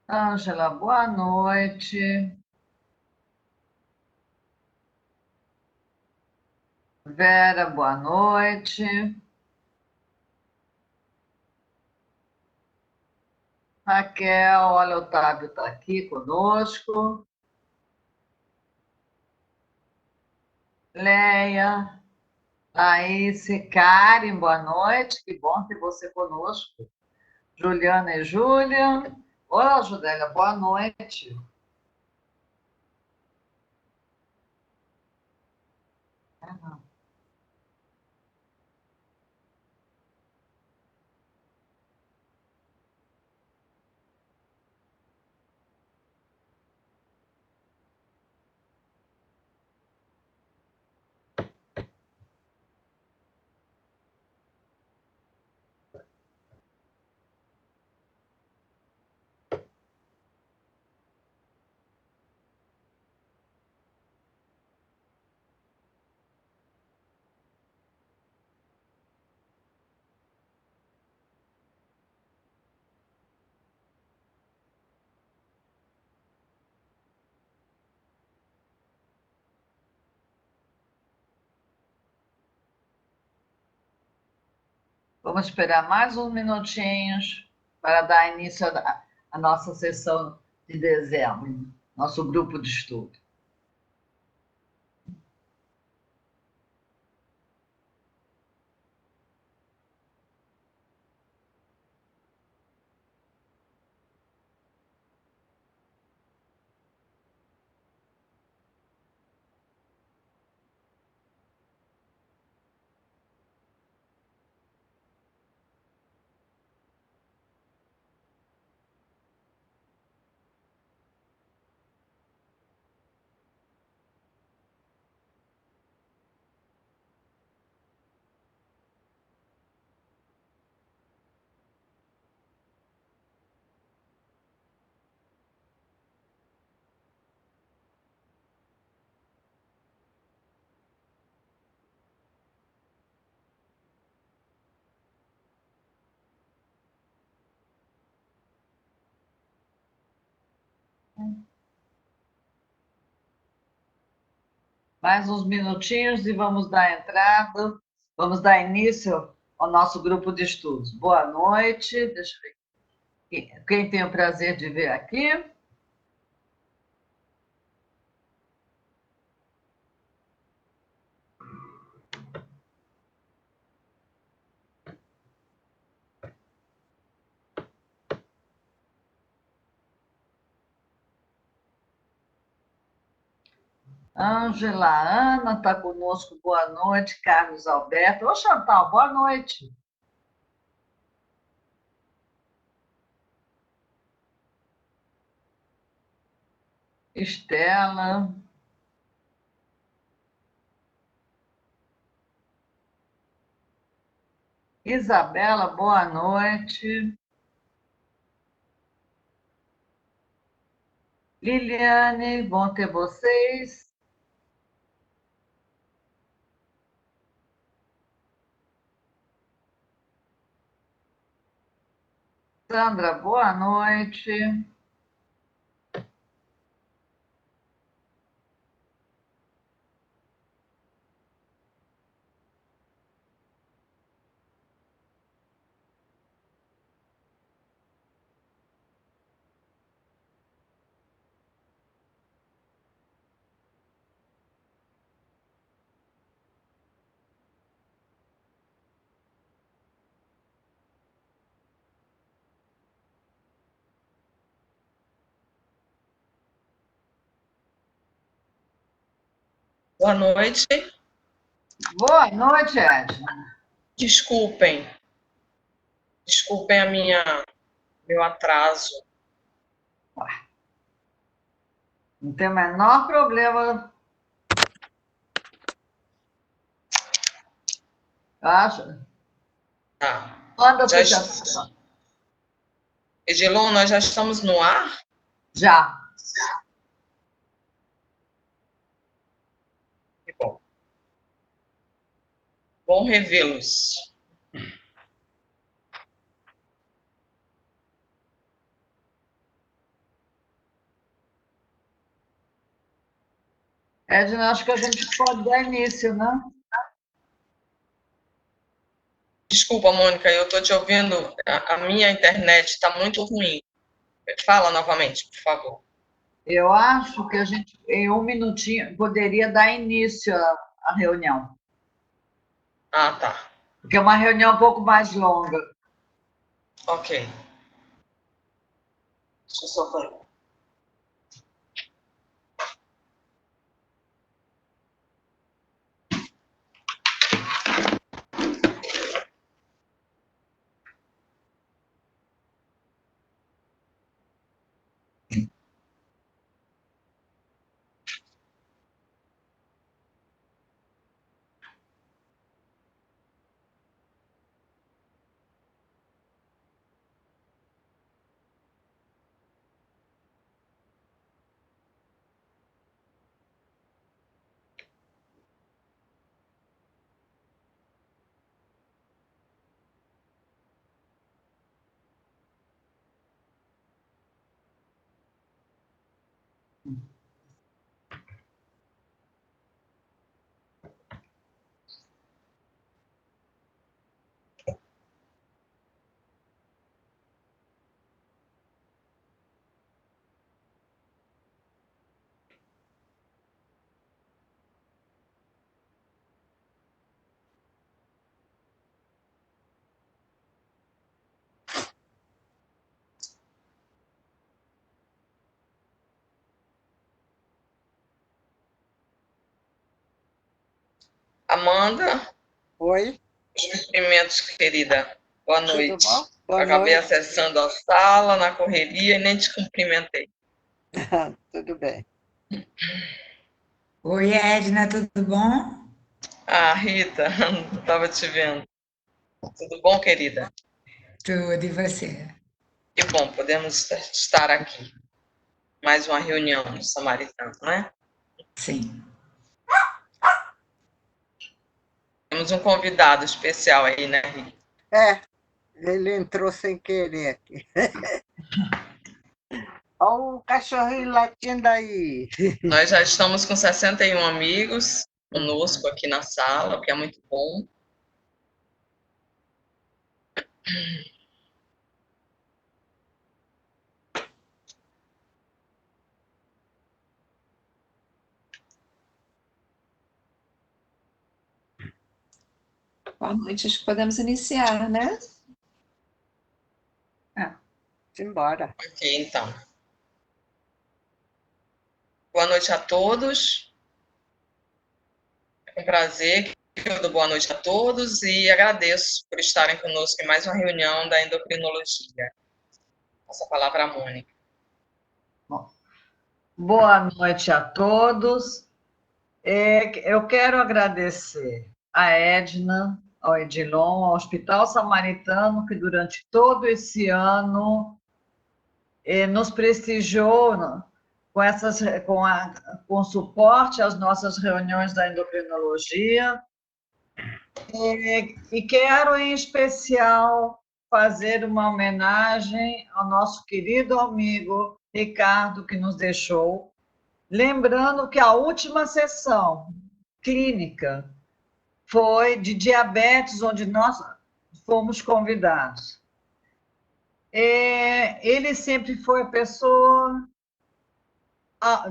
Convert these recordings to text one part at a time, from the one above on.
Ângela, boa noite. Vera, boa noite. Raquel, olha, o Otávio está aqui conosco. Leia, Thaís, Karen, boa noite. Que bom ter você conosco. Juliana e Júlia. Olá, Judélia, boa noite. Vamos esperar mais uns minutinhos para dar início à nossa sessão de dezembro, nosso grupo de estudo. Mais uns minutinhos e vamos dar entrada, vamos dar início ao nosso grupo de estudos. Boa noite. Deixa eu ver quem tem o prazer de ver aqui. Ângela, Ana está conosco, boa noite. Carlos Alberto. Ô, Chantal, boa noite. Estela. Isabela, boa noite. Liliane, bom ter vocês. Sandra, boa noite. Boa noite. Boa noite, Edna. Desculpem. Desculpem meu atraso. Não tem o menor problema. Acho. Tá. Manda Já aplicação. Edilon, nós já estamos no ar? Já. Que bom. Bom revê-los. Edna, acho que a gente pode dar início, né? Desculpa, Mônica, eu estou te ouvindo. A minha internet está muito ruim. Fala novamente, por favor. Eu acho que a gente, em um minutinho, poderia dar início à reunião. Ah, tá. Porque é uma reunião um pouco mais longa. Ok. Deixa eu só ver. Amanda? Oi? Cumprimentos, querida. Boa noite. Tudo bom? Boa Acabei noite. acessando a sala na correria e nem te cumprimentei. Tudo bem. Oi, Edna, tudo bom? Ah, Rita, não estava te vendo. Tudo bom, querida? Tudo, e você? Que bom, podemos estar aqui. Mais uma reunião do Samaritano, né? Sim. Temos um convidado especial aí, né, Rita? Ele entrou sem querer aqui. Olha o cachorrinho latindo aí. Nós já estamos com 61 amigos conosco aqui na sala, o que é muito bom. Boa noite, acho que podemos iniciar, né? Simbora. Ok, então. Boa noite a todos. É um prazer. Eu dou boa noite a todos e agradeço por estarem conosco em mais uma reunião da endocrinologia. Essa palavra a Mônica. Boa noite a todos. Eu quero agradecer a Edna, ao Edilon, ao Hospital Samaritano, que durante todo esse ano nos prestigiou com suporte às nossas reuniões da endocrinologia. E quero, em especial, fazer uma homenagem ao nosso querido amigo Ricardo, que nos deixou, lembrando que a última sessão clínica foi de diabetes, onde nós fomos convidados. Ele sempre foi a pessoa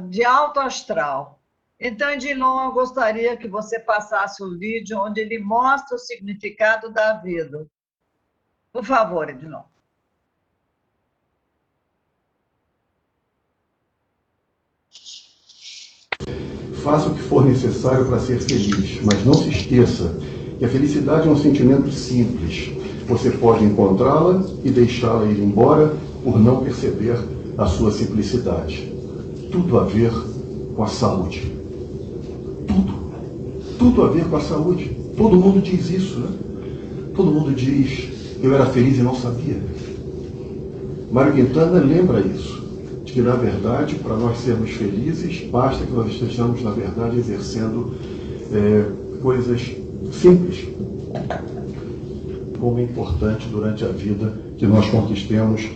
de alto astral. Então, Edilon, eu gostaria que você passasse o vídeo onde ele mostra o significado da vida. Por favor, Edilon. Faça o que for necessário para ser feliz, mas não se esqueça que a felicidade é um sentimento simples. Você pode encontrá-la e deixá-la ir embora por não perceber a sua simplicidade. Tudo a ver com a saúde. Tudo a ver com a saúde. Todo mundo diz isso, né? Todo mundo diz que eu era feliz e não sabia. Mário Quintana lembra isso, de que, na verdade, para nós sermos felizes, basta que nós estejamos, na verdade, exercendo coisas simples, como é importante durante a vida que nós conquistemos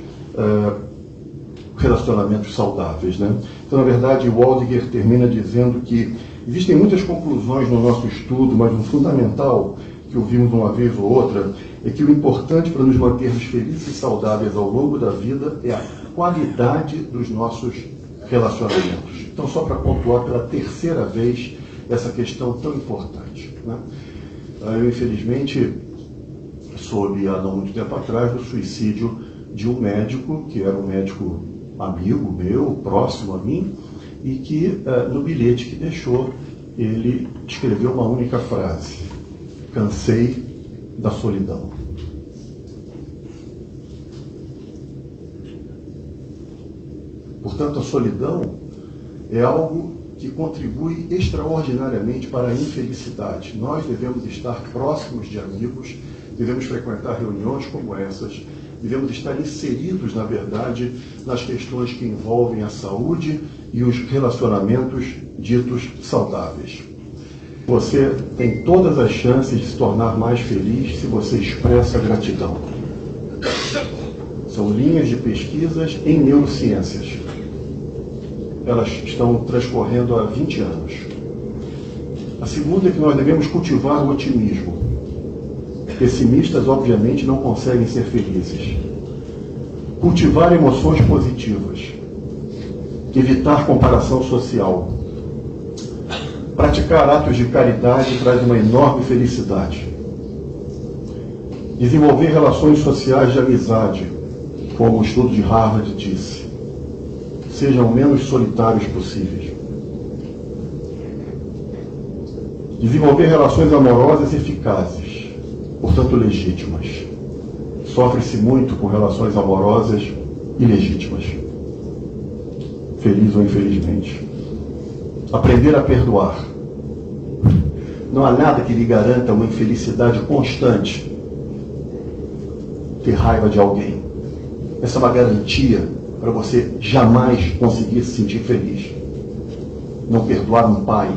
relacionamentos saudáveis, né? Então, na verdade, o Waldinger termina dizendo que Existem muitas conclusões no nosso estudo, mas o fundamental, que ouvimos uma vez ou outra, é que o importante para nos mantermos felizes e saudáveis ao longo da vida é a qualidade dos nossos relacionamentos. Então, só para pontuar pela terceira vez essa questão tão importante, né? Eu, infelizmente, soube há não muito tempo atrás do suicídio de um médico, que era um médico amigo meu, próximo a mim, e que, no bilhete que deixou, ele escreveu uma única frase: cansei da solidão. Portanto, a solidão é algo que contribui extraordinariamente para a infelicidade. Nós devemos estar próximos de amigos, devemos frequentar reuniões como essas, devemos estar inseridos, na verdade, nas questões que envolvem a saúde e os relacionamentos ditos saudáveis. Você tem todas as chances de se tornar mais feliz se você expressa gratidão. São linhas de pesquisas em neurociências. Elas estão transcorrendo há 20 anos. A segunda é que nós devemos cultivar o otimismo. Pessimistas, obviamente, não conseguem ser felizes. Cultivar emoções positivas. Evitar comparação social. Praticar atos de caridade traz uma enorme felicidade. Desenvolver relações sociais de amizade, como o estudo de Harvard disse. Sejam o menos solitários possíveis. Desenvolver relações amorosas eficazes, portanto legítimas. Sofre-se muito com relações amorosas ilegítimas. Feliz ou infelizmente. Aprender a perdoar. Não há nada que lhe garanta uma infelicidade constante. Ter raiva de alguém. Essa é uma garantia para você jamais conseguir se sentir feliz. Não perdoar um pai,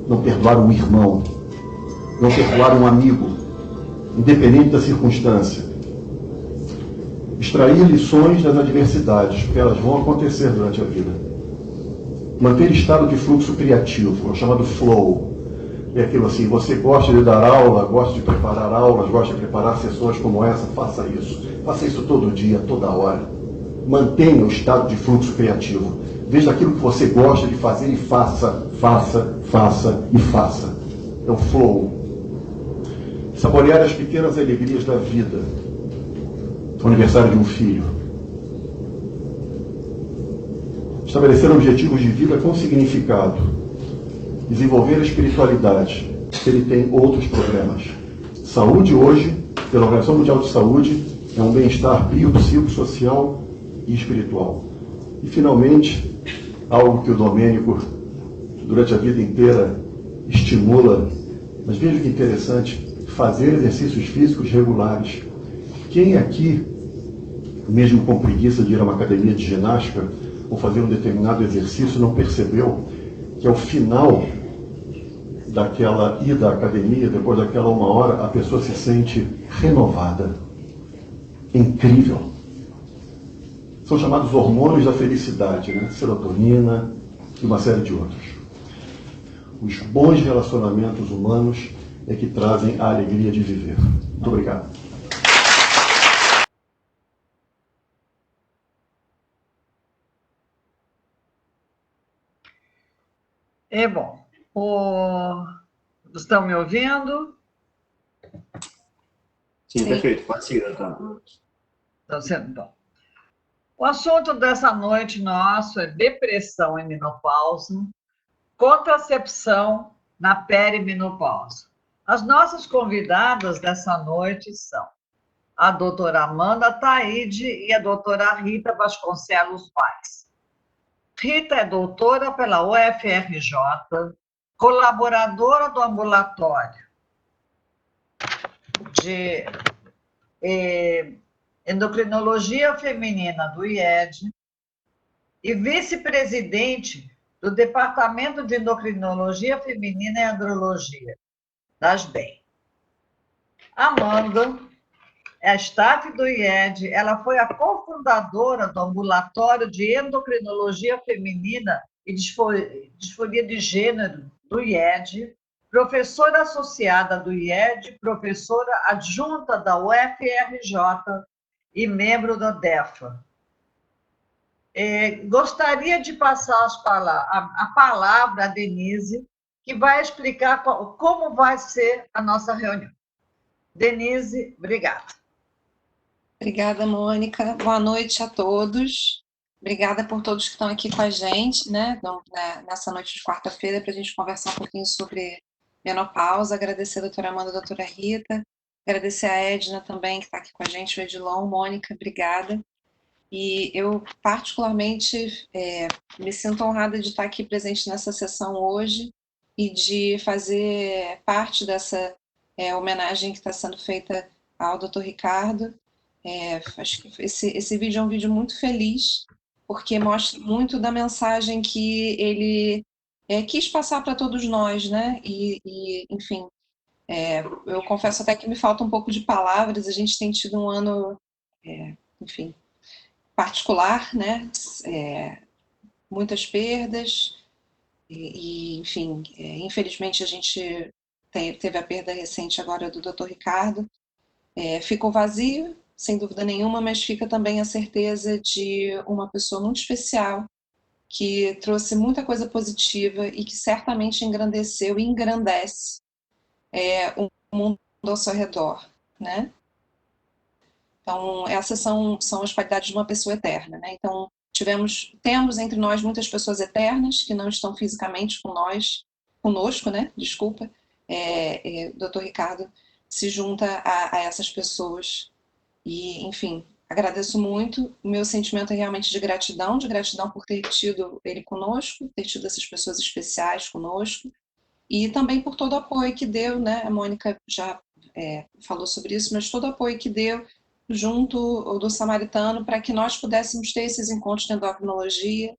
não perdoar um irmão, não perdoar um amigo, independente da circunstância. Extrair lições das adversidades, porque elas vão acontecer durante a vida. Manter estado de fluxo criativo, o chamado flow. É aquilo assim, você gosta de dar aula, gosta de preparar aulas, gosta de preparar sessões como essa, faça isso. Faça isso todo dia, toda hora. Mantenha o estado de fluxo criativo. Veja aquilo que você gosta de fazer e faça, faça, faça e faça. É o flow. Saborear as pequenas alegrias da vida. O aniversário de um filho. Estabelecer objetivos de vida com significado. Desenvolver a espiritualidade, se ele tem outros problemas. Saúde hoje, pela Organização Mundial de Saúde, é um bem-estar biopsicossocial e espiritual. E, finalmente, algo que o Domênico, durante a vida inteira, estimula, mas veja que interessante, fazer exercícios físicos regulares. Quem aqui, mesmo com preguiça de ir a uma academia de ginástica ou fazer um determinado exercício, não percebeu que ao final daquela ida à academia, depois daquela 1 hora, a pessoa se sente renovada. Incrível. São chamados hormônios da felicidade, né? Serotonina e uma série de outros. Os bons relacionamentos humanos é que trazem a alegria de viver. Muito obrigado. É bom. Estão me ouvindo? Sim, perfeito. Pode seguir, então. Estão sendo bom. O assunto dessa noite nosso é depressão em menopausa, contracepção na perimenopausa. As nossas convidadas dessa noite são a doutora Amanda Taide e a doutora Rita Vasconcelos Paes. Rita é doutora pela UFRJ, colaboradora do ambulatório de endocrinologia feminina do IED e vice-presidente do Departamento de Endocrinologia Feminina e Andrologia da ASBEM. Amanda é a staff do IED, ela foi a cofundadora do ambulatório de endocrinologia feminina e disforia de gênero do IED, professora associada do IED, professora adjunta da UFRJ e membro do DEFA. Gostaria de passar a palavra à Denise, que vai explicar como vai ser a nossa reunião. Denise, obrigada. Obrigada, Mônica. Boa noite a todos. Obrigada por todos que estão aqui com a gente, né, nessa noite de quarta-feira, para a gente conversar um pouquinho sobre menopausa. Agradecer a doutora Amanda e a doutora Rita. Agradecer a Edna também, que está aqui com a gente, o Edilon. Mônica, obrigada. E eu, particularmente, me sinto honrada de estar aqui presente nessa sessão hoje e de fazer parte dessa homenagem que está sendo feita ao Dr. Ricardo. Acho que esse vídeo é um vídeo muito feliz, porque mostra muito da mensagem que ele quis passar para todos nós, né? Enfim, eu confesso até que me falta um pouco de palavras. A gente tem tido um ano, enfim, particular, né? Muitas perdas enfim, infelizmente a gente teve a perda recente agora do Dr. Ricardo. Ficou vazio, sem dúvida nenhuma, mas fica também a certeza de uma pessoa muito especial que trouxe muita coisa positiva e que certamente engrandeceu e engrandece o mundo ao seu redor, né? Então, essas são as qualidades de uma pessoa eterna, né? Então, temos entre nós muitas pessoas eternas que não estão fisicamente conosco, né? Desculpa. Dr. Ricardo se junta a essas pessoas e, enfim, agradeço muito. O meu sentimento é realmente de gratidão por ter tido ele conosco, ter tido essas pessoas especiais conosco e também por todo o apoio que deu, né? A Mônica já falou sobre isso, mas todo o apoio que deu junto do Samaritano para que nós pudéssemos ter esses encontros de endocrinologia,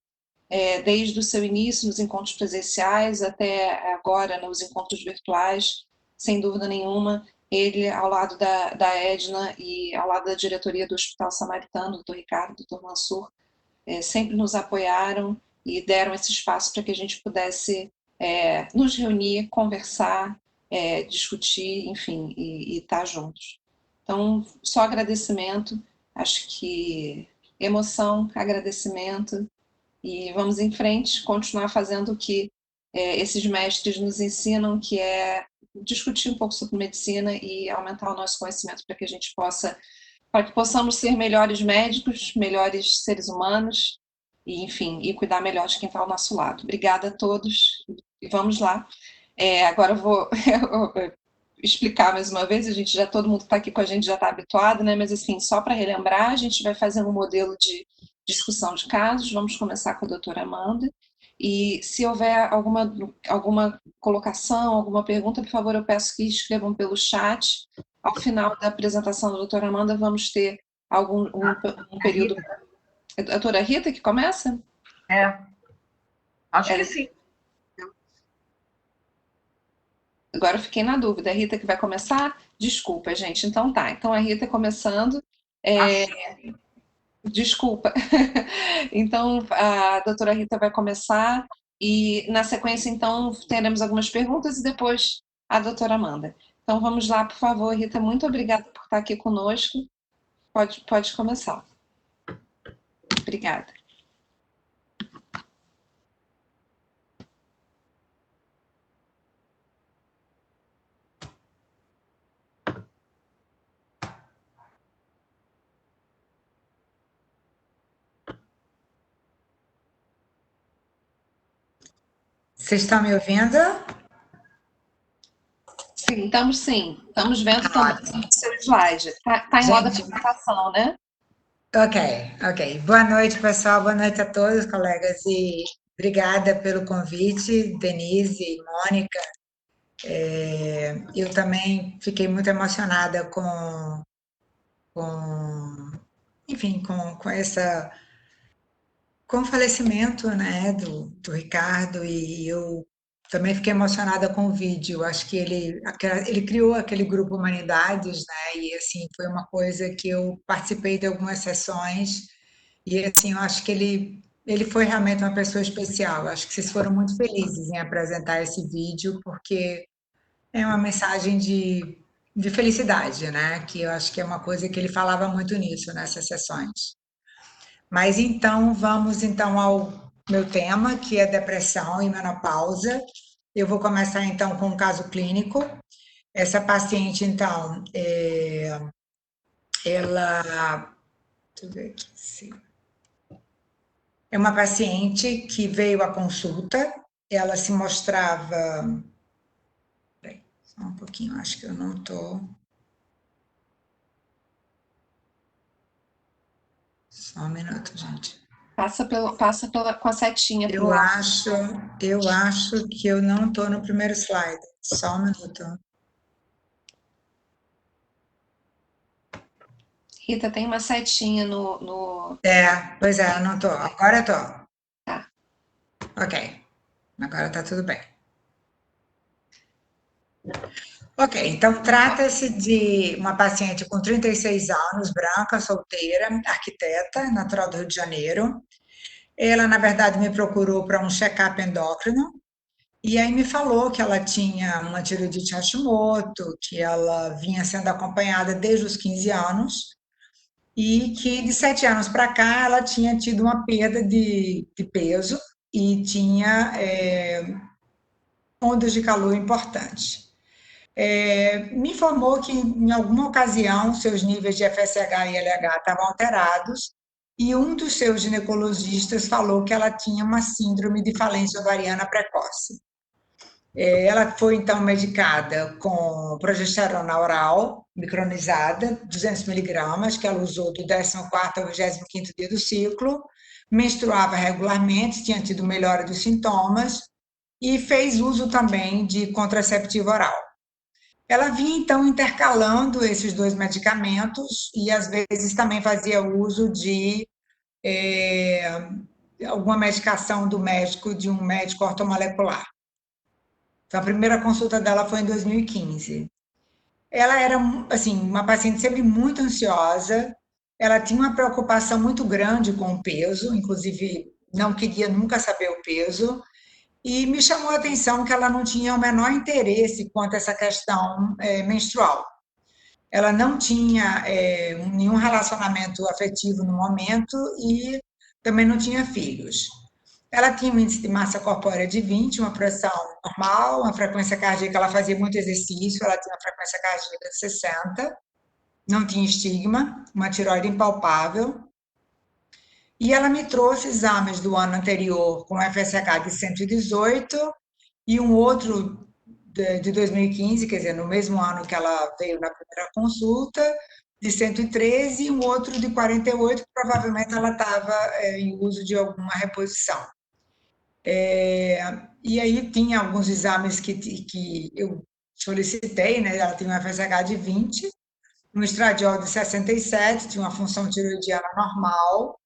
desde o seu início nos encontros presenciais até agora nos encontros virtuais, sem dúvida nenhuma, ele ao lado da Edna e ao lado da diretoria do Hospital Samaritano, Dr. Ricardo, Dr. Mansur, sempre nos apoiaram e deram esse espaço para que a gente pudesse nos reunir, conversar, discutir, enfim, e estar juntos. Então, só agradecimento, acho que emoção, agradecimento, e vamos em frente, continuar fazendo o que esses mestres nos ensinam, que é discutir um pouco sobre medicina e aumentar o nosso conhecimento para que possamos ser melhores médicos, melhores seres humanos, e, enfim, e cuidar melhor de quem está ao nosso lado. Obrigada a todos, e vamos lá. Agora eu vou explicar mais uma vez, todo mundo que está aqui com a gente já está habituado, né? Mas assim, só para relembrar, a gente vai fazer um modelo de discussão de casos. Vamos começar com a doutora Amanda, e se houver alguma colocação, alguma pergunta, por favor, eu peço que escrevam pelo chat. Ao final da apresentação da doutora Amanda, vamos ter um período... É a doutora Rita que começa? Acho que sim. Agora eu fiquei na dúvida, é a Rita que vai começar? Desculpa, gente. Então tá, então a Rita começando. Desculpa. Então a doutora Rita vai começar e na sequência então teremos algumas perguntas e depois a doutora Amanda. Então vamos lá, por favor, Rita, muito obrigada por estar aqui conosco. Pode começar. Obrigada. Vocês estão me ouvindo? Sim, estamos sim. Estamos vendo também o seu slide. Está em modo apresentação, né? Ok. Boa noite, pessoal. Boa noite a todos, colegas. E obrigada pelo convite, Denise e Mônica. Eu também fiquei muito emocionada com o falecimento, né, do Ricardo, e eu também fiquei emocionada com o vídeo. Acho que ele criou aquele grupo Humanidades, né, e assim, foi uma coisa que eu participei de algumas sessões, e assim, eu acho que ele ele foi realmente uma pessoa especial. Acho que vocês foram muito felizes em apresentar esse vídeo, porque é uma mensagem de felicidade, né? Que eu acho que é uma coisa que ele falava muito nisso, nessas sessões. Mas então, vamos então ao meu tema, que é depressão e menopausa. Eu vou começar então com um caso clínico. Essa paciente, então, ela... Deixa eu ver aqui, sim. É uma paciente que veio à consulta, ela se mostrava... Peraí, só um pouquinho, acho que eu não estou... Só um minuto, gente. Passa com a setinha pro Eu lado. acho que eu não estou no primeiro slide. Só um minuto. Rita, tem uma setinha no... Pois é, eu não estou. Agora eu estou. Tá. Ok. Agora está tudo bem. Ok, então trata-se de uma paciente com 36 anos, branca, solteira, arquiteta, natural do Rio de Janeiro. Ela, na verdade, me procurou para um check-up endócrino e aí me falou que ela tinha uma tireoidite Hashimoto, que ela vinha sendo acompanhada desde os 15 anos e que de 7 anos para cá ela tinha tido uma perda de peso e tinha ondas de calor importantes. Me informou que em alguma ocasião seus níveis de FSH e LH estavam alterados e um dos seus ginecologistas falou que ela tinha uma síndrome de falência ovariana precoce. Ela foi então medicada com progesterona oral micronizada, 200 miligramas, que ela usou do 14º ao 25º dia do ciclo, menstruava regularmente, tinha tido melhora dos sintomas e fez uso também de contraceptivo oral. Ela vinha, então, intercalando esses dois medicamentos e, às vezes, também fazia uso de alguma medicação do médico, de um médico ortomolecular. Então, a primeira consulta dela foi em 2015. Ela era, assim, uma paciente sempre muito ansiosa, ela tinha uma preocupação muito grande com o peso, inclusive não queria nunca saber o peso, e me chamou a atenção que ela não tinha o menor interesse quanto a essa questão menstrual. Ela não tinha nenhum relacionamento afetivo no momento e também não tinha filhos. Ela tinha um índice de massa corpórea de 20, uma pressão normal, uma frequência cardíaca, ela fazia muito exercício, ela tinha uma frequência cardíaca de 60, não tinha estigma, uma tireoide impalpável. E ela me trouxe exames do ano anterior com FSH de 118 e um outro de 2015, quer dizer, no mesmo ano que ela veio na primeira consulta, de 113 e um outro de 48, que provavelmente ela estava em uso de alguma reposição. E aí tinha alguns exames que eu solicitei, né? Ela tinha um FSH de 20, um estradiol de 67, tinha uma função tiroidiana normal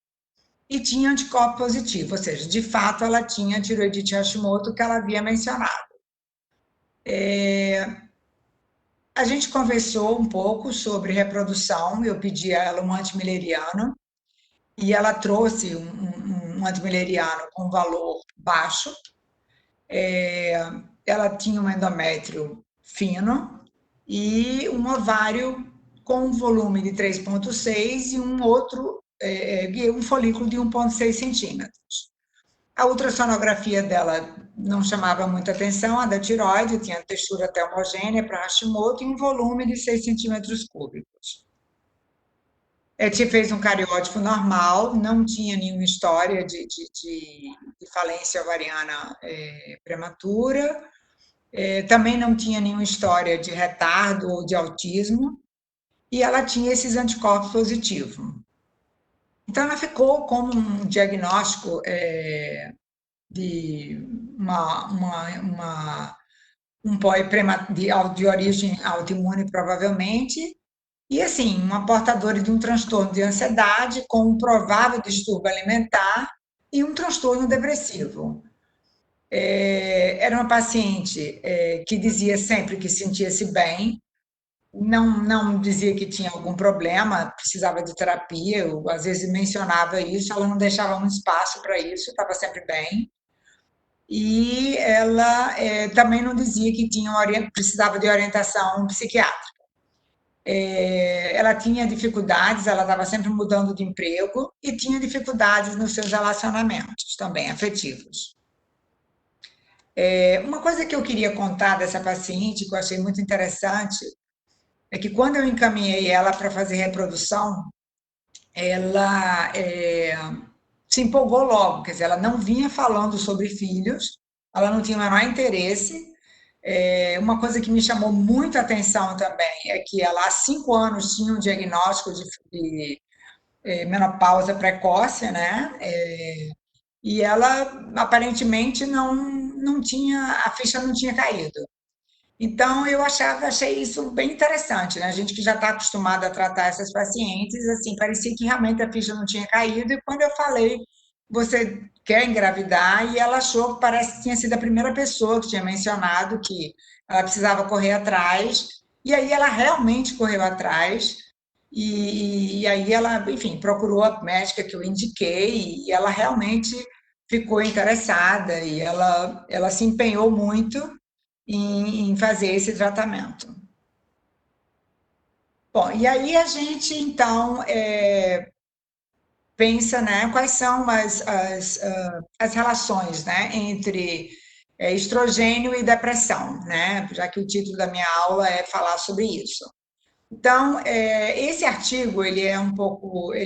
e tinha anticorpo positivo, ou seja, de fato ela tinha tiroidite Hashimoto que ela havia mencionado. A gente conversou um pouco sobre reprodução, eu pedi a ela um antimileriano e ela trouxe um antimileriano com valor baixo. Ela tinha um endométrio fino e um ovário com um volume de 3,6 e um outro, um folículo de 1,6 centímetros. A ultrassonografia dela não chamava muita atenção, a da tireoide tinha textura até homogênea para Hashimoto e um volume de 6 centímetros cúbicos. Fez um cariótipo normal, não tinha nenhuma história de falência ovariana prematura, também não tinha nenhuma história de retardo ou de autismo, e ela tinha esses anticorpos positivos. Então, ela ficou como um diagnóstico de um POI de origem autoimune, provavelmente, e, assim, uma portadora de um transtorno de ansiedade com um provável distúrbio alimentar e um transtorno depressivo. Era uma paciente que dizia sempre que sentia-se bem, não dizia que tinha algum problema, precisava de terapia, eu às vezes mencionava isso, ela não deixava um espaço para isso, estava sempre bem. E ela também não dizia que precisava de orientação psiquiátrica. Ela tinha dificuldades, ela estava sempre mudando de emprego e tinha dificuldades nos seus relacionamentos também afetivos. Uma coisa que eu queria contar dessa paciente, que eu achei muito interessante, é que quando eu encaminhei ela para fazer reprodução, ela se empolgou logo, quer dizer, ela não vinha falando sobre filhos, ela não tinha o menor interesse. Uma coisa que me chamou muito a atenção também é que ela, há 5 anos, tinha um diagnóstico de menopausa precoce, né? E ela, aparentemente, não tinha, a ficha não tinha caído. Então, eu achei isso bem interessante, né? A gente que já está acostumado a tratar essas pacientes, assim, parecia que realmente a ficha não tinha caído, e quando eu falei, você quer engravidar, e ela achou que parece que tinha sido a primeira pessoa que tinha mencionado que ela precisava correr atrás, e aí ela realmente correu atrás, e aí ela, enfim, procurou a médica que eu indiquei, e ela realmente ficou interessada, e ela se empenhou muito em fazer esse tratamento. Bom, e aí a gente, então, pensa, né, quais são as relações, né, entre estrogênio e depressão, né, já que o título da minha aula é falar sobre isso. Então, esse artigo, ele é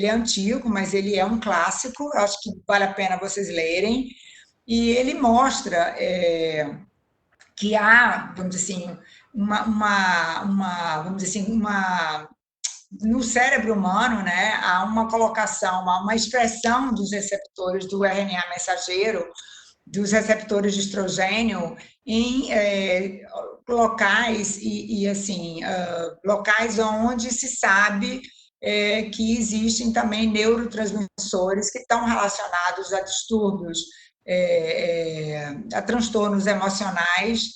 antigo, mas ele é um clássico, acho que vale a pena vocês lerem, e ele mostra que há, vamos dizer assim, vamos dizer assim, no cérebro humano, né, há uma colocação, há uma expressão dos receptores do RNA mensageiro, dos receptores de estrogênio em locais assim, locais onde se sabe que existem também neurotransmissores que estão relacionados a distúrbios, a transtornos emocionais,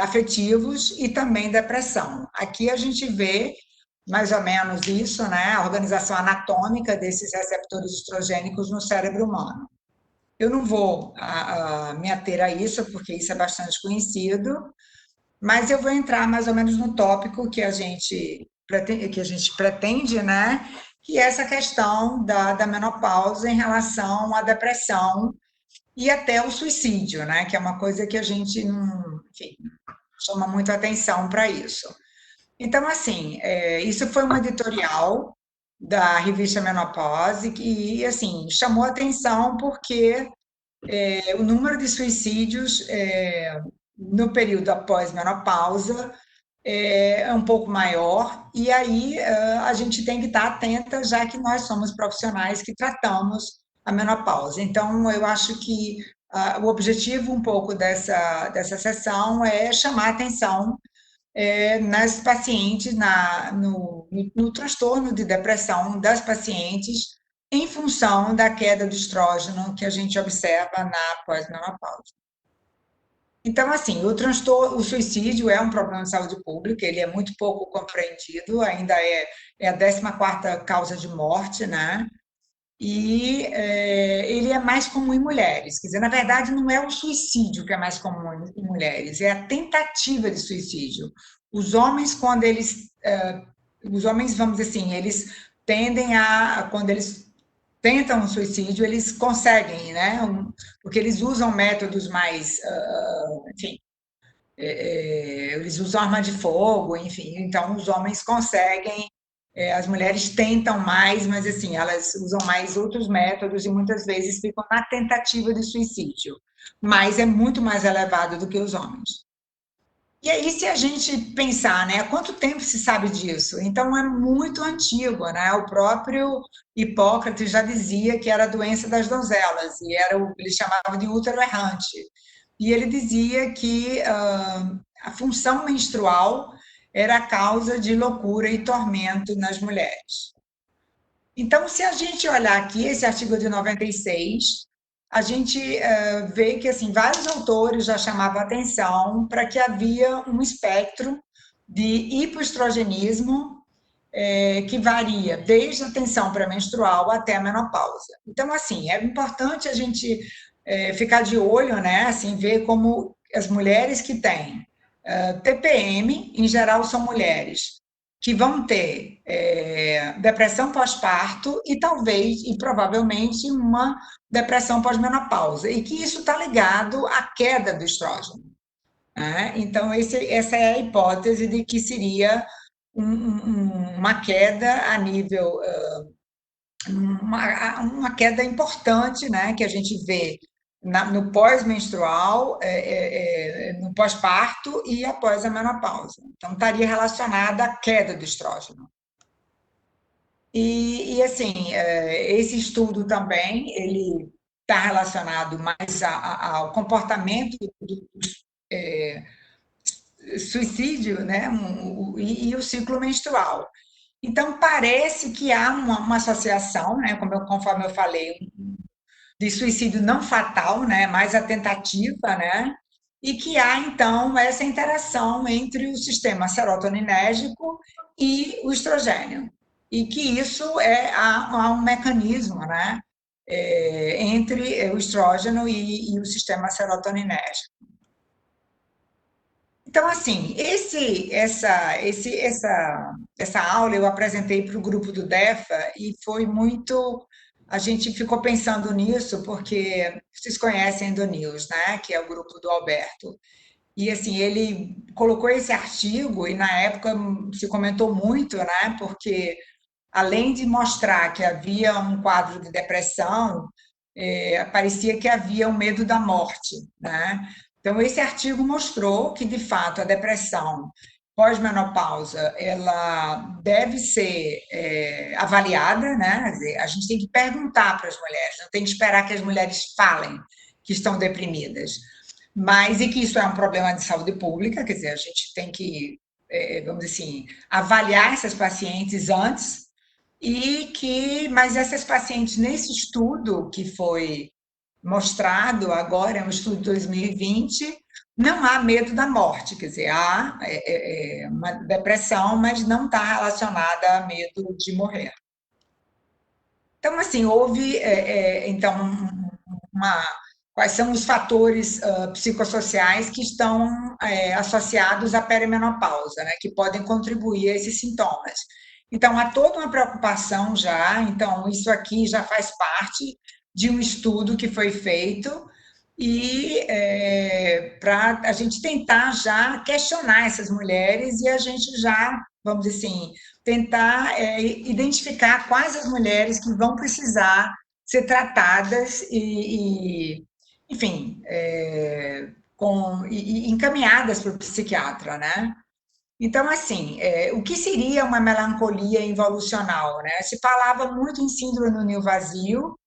afetivos e também depressão. Aqui a gente vê mais ou menos isso, né? A organização anatômica desses receptores estrogênicos no cérebro humano. Eu não vou me ater a isso, porque isso é bastante conhecido, mas eu vou entrar mais ou menos no tópico que a gente pretende, né? Que é essa questão da menopausa em relação à depressão e até o suicídio, né? Que é uma coisa que a gente não, enfim, chama muito atenção para isso. Então, assim, isso foi uma editorial da revista Menopause e, assim, chamou atenção porque o número de suicídios no período após menopausa é um pouco maior, e aí a gente tem que estar atenta, já que nós somos profissionais que tratamos a menopausa. Então, eu acho que o objetivo um pouco dessa sessão é chamar atenção nas pacientes, no transtorno de depressão das pacientes, em função da queda do estrógeno que a gente observa na pós-menopausa. Então, assim, o suicídio é um problema de saúde pública, ele é muito pouco compreendido, ainda é a 14ª causa de morte, né? E ele é mais comum em mulheres. Quer dizer, na verdade, não é o suicídio que é mais comum em mulheres, é a tentativa de suicídio. Os homens, vamos dizer assim, eles tendem quando eles tentam um suicídio, eles conseguem, né? Porque eles usam métodos mais, enfim, eles usam arma de fogo, enfim, então os homens conseguem, as mulheres tentam mais, mas assim, elas usam mais outros métodos e muitas vezes ficam na tentativa de suicídio, mas é muito mais elevado do que os homens. E aí, se a gente pensar, né, há quanto tempo se sabe disso? Então, é muito antigo, né? O próprio Hipócrates já dizia que era a doença das donzelas, e ele chamava de útero errante. E ele dizia que a função menstrual era a causa de loucura e tormento nas mulheres. Então, se a gente olhar aqui, esse artigo de 96, a gente vê que assim, vários autores já chamavam atenção para que havia um espectro de hipoestrogenismo, que varia desde a tensão pré-menstrual até a menopausa. Então, assim, é importante a gente ficar de olho, né? Assim, ver como as mulheres que têm TPM, em geral, são mulheres que vão ter depressão pós-parto e talvez, e provavelmente, uma depressão pós-menopausa, e que isso está ligado à queda do estrógeno. Né? Então, essa é a hipótese de que seria uma queda a nível, uma queda importante, né, que a gente vê no pós-menstrual, no pós-parto e após a menopausa. Então, estaria relacionada à queda do estrógeno. E assim, esse estudo também, ele está relacionado mais ao comportamento dos suicídio, né, e o ciclo menstrual. Então, parece que há uma associação, né, conforme eu falei, de suicídio não fatal, né, mais a tentativa, né, e que há, então, essa interação entre o sistema serotoninérgico e o estrogênio. E que isso há um mecanismo, né, entre o estrógeno e o sistema serotoninérgico. Então, assim, essa aula eu apresentei para o grupo do DEFA e foi muito. A gente ficou pensando nisso porque vocês conhecem a Endonews, né? Que é o grupo do Alberto. E assim, ele colocou esse artigo e na época se comentou muito, né? Porque além de mostrar que havia um quadro de depressão, parecia que havia um medo da morte, né? Então, esse artigo mostrou que, de fato, a depressão pós-menopausa ela deve ser avaliada, né? Quer dizer, a gente tem que perguntar para as mulheres, não tem que esperar que as mulheres falem que estão deprimidas, mas e que isso é um problema de saúde pública, quer dizer, a gente tem que, vamos dizer assim, avaliar essas pacientes antes mas essas pacientes nesse estudo que foi mostrado agora, é um estudo de 2020, não há medo da morte, quer dizer, há uma depressão, mas não está relacionada a medo de morrer. Então, assim, houve, então, quais são os fatores psicossociais que estão associados à perimenopausa, né, que podem contribuir a esses sintomas. Então, há toda uma preocupação já, então, isso aqui já faz parte de um estudo que foi feito e para a gente tentar já questionar essas mulheres e a gente já, vamos dizer assim, tentar identificar quais as mulheres que vão precisar ser tratadas enfim, encaminhadas para o psiquiatra, né? Então, assim, o que seria uma melancolia involucional, né? Se falava muito em síndrome do ninho vazio,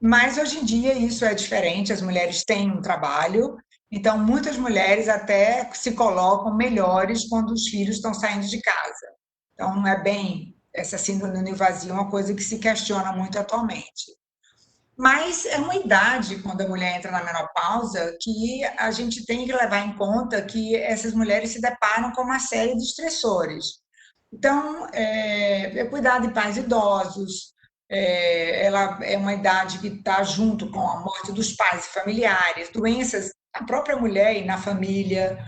mas hoje em dia isso é diferente, as mulheres têm um trabalho, então muitas mulheres até se colocam melhores quando os filhos estão saindo de casa. Então, não é bem essa síndrome do ninho vazio, é uma coisa que se questiona muito atualmente. Mas é uma idade, quando a mulher entra na menopausa, que a gente tem que levar em conta que essas mulheres se deparam com uma série de estressores. Então, cuidar de pais idosos, ela é uma idade que está junto com a morte dos pais e familiares, doenças na própria mulher e na família,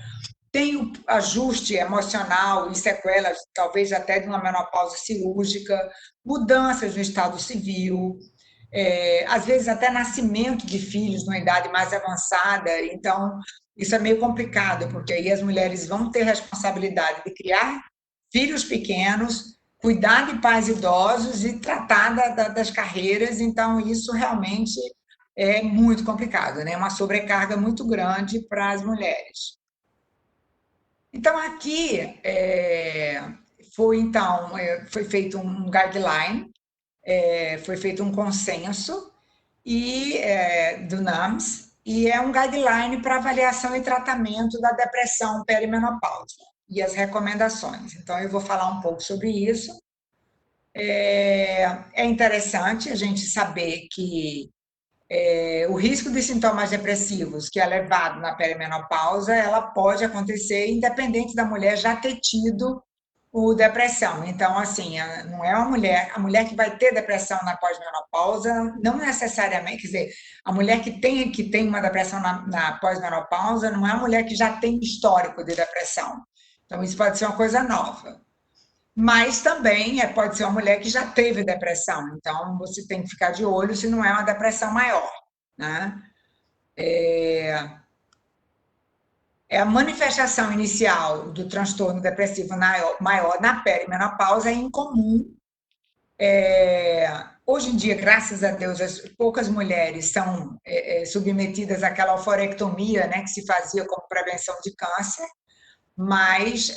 tem o ajuste emocional e sequelas, talvez até de uma menopausa cirúrgica, mudanças no estado civil, às vezes até nascimento de filhos numa idade mais avançada, então isso é meio complicado, porque aí as mulheres vão ter responsabilidade de criar filhos pequenos, cuidar de pais idosos e tratar das carreiras, então isso realmente é muito complicado, né? Uma sobrecarga muito grande para as mulheres. Então, aqui foi feito um guideline, foi feito um consenso do NAMS, e é um guideline para avaliação e tratamento da depressão perimenopausa e as recomendações. Então, eu vou falar um pouco sobre isso. É interessante a gente saber que O risco de sintomas depressivos que é levado na perimenopausa, ela pode acontecer independente da mulher já ter tido o depressão. Então, assim, não é a mulher que vai ter depressão na pós-menopausa, não necessariamente, quer dizer, a mulher que tem uma depressão na pós-menopausa não é a mulher que já tem histórico de depressão. Então, isso pode ser uma coisa nova. Mas também pode ser uma mulher que já teve depressão, então você tem que ficar de olho se não é uma depressão maior, né? A manifestação inicial do transtorno depressivo maior na perimenopausa é incomum. Hoje em dia, graças a Deus, poucas mulheres são submetidas àquela oforectomia, né, que se fazia como prevenção de câncer, mas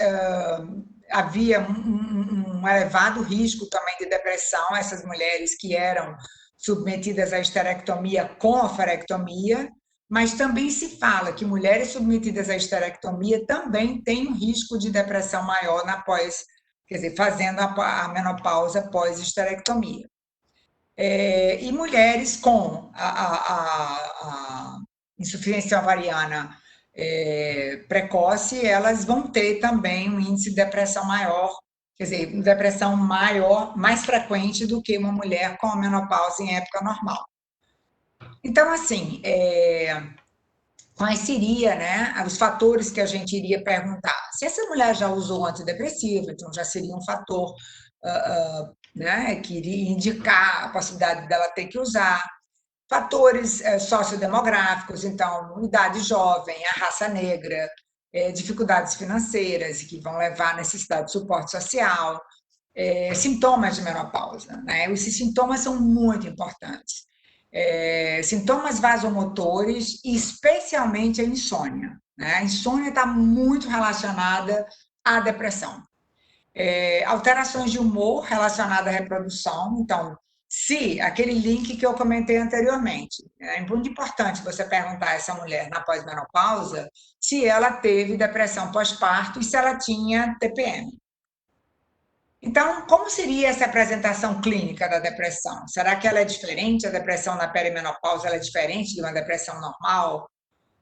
havia um elevado risco também de depressão, essas mulheres que eram submetidas à esterectomia com oforectomia, mas também se fala que mulheres submetidas à esterectomia também têm um risco de depressão maior quer dizer, fazendo a menopausa pós-esterectomia. E mulheres com a insuficiência ovariana precoce, elas vão ter também um índice de depressão maior, quer dizer, depressão maior, mais frequente do que uma mulher com a menopausa em época normal. Então, assim, quais seriam, né, os fatores que a gente iria perguntar? Se essa mulher já usou antidepressivo, então já seria um fator né, que iria indicar a possibilidade dela ter que usar. Fatores sociodemográficos, então, idade jovem, a raça negra, dificuldades financeiras, que vão levar à necessidade de suporte social, sintomas de menopausa, né? Esses sintomas são muito importantes. Sintomas vasomotores, e especialmente a insônia, né? A insônia está muito relacionada à depressão. Alterações de humor relacionadas à reprodução, então, se aquele link que eu comentei anteriormente, é muito importante você perguntar a essa mulher na pós-menopausa se ela teve depressão pós-parto e se ela tinha TPM. Então, como seria essa apresentação clínica da depressão? Será que ela é diferente? A depressão na perimenopausa ela é diferente de uma depressão normal?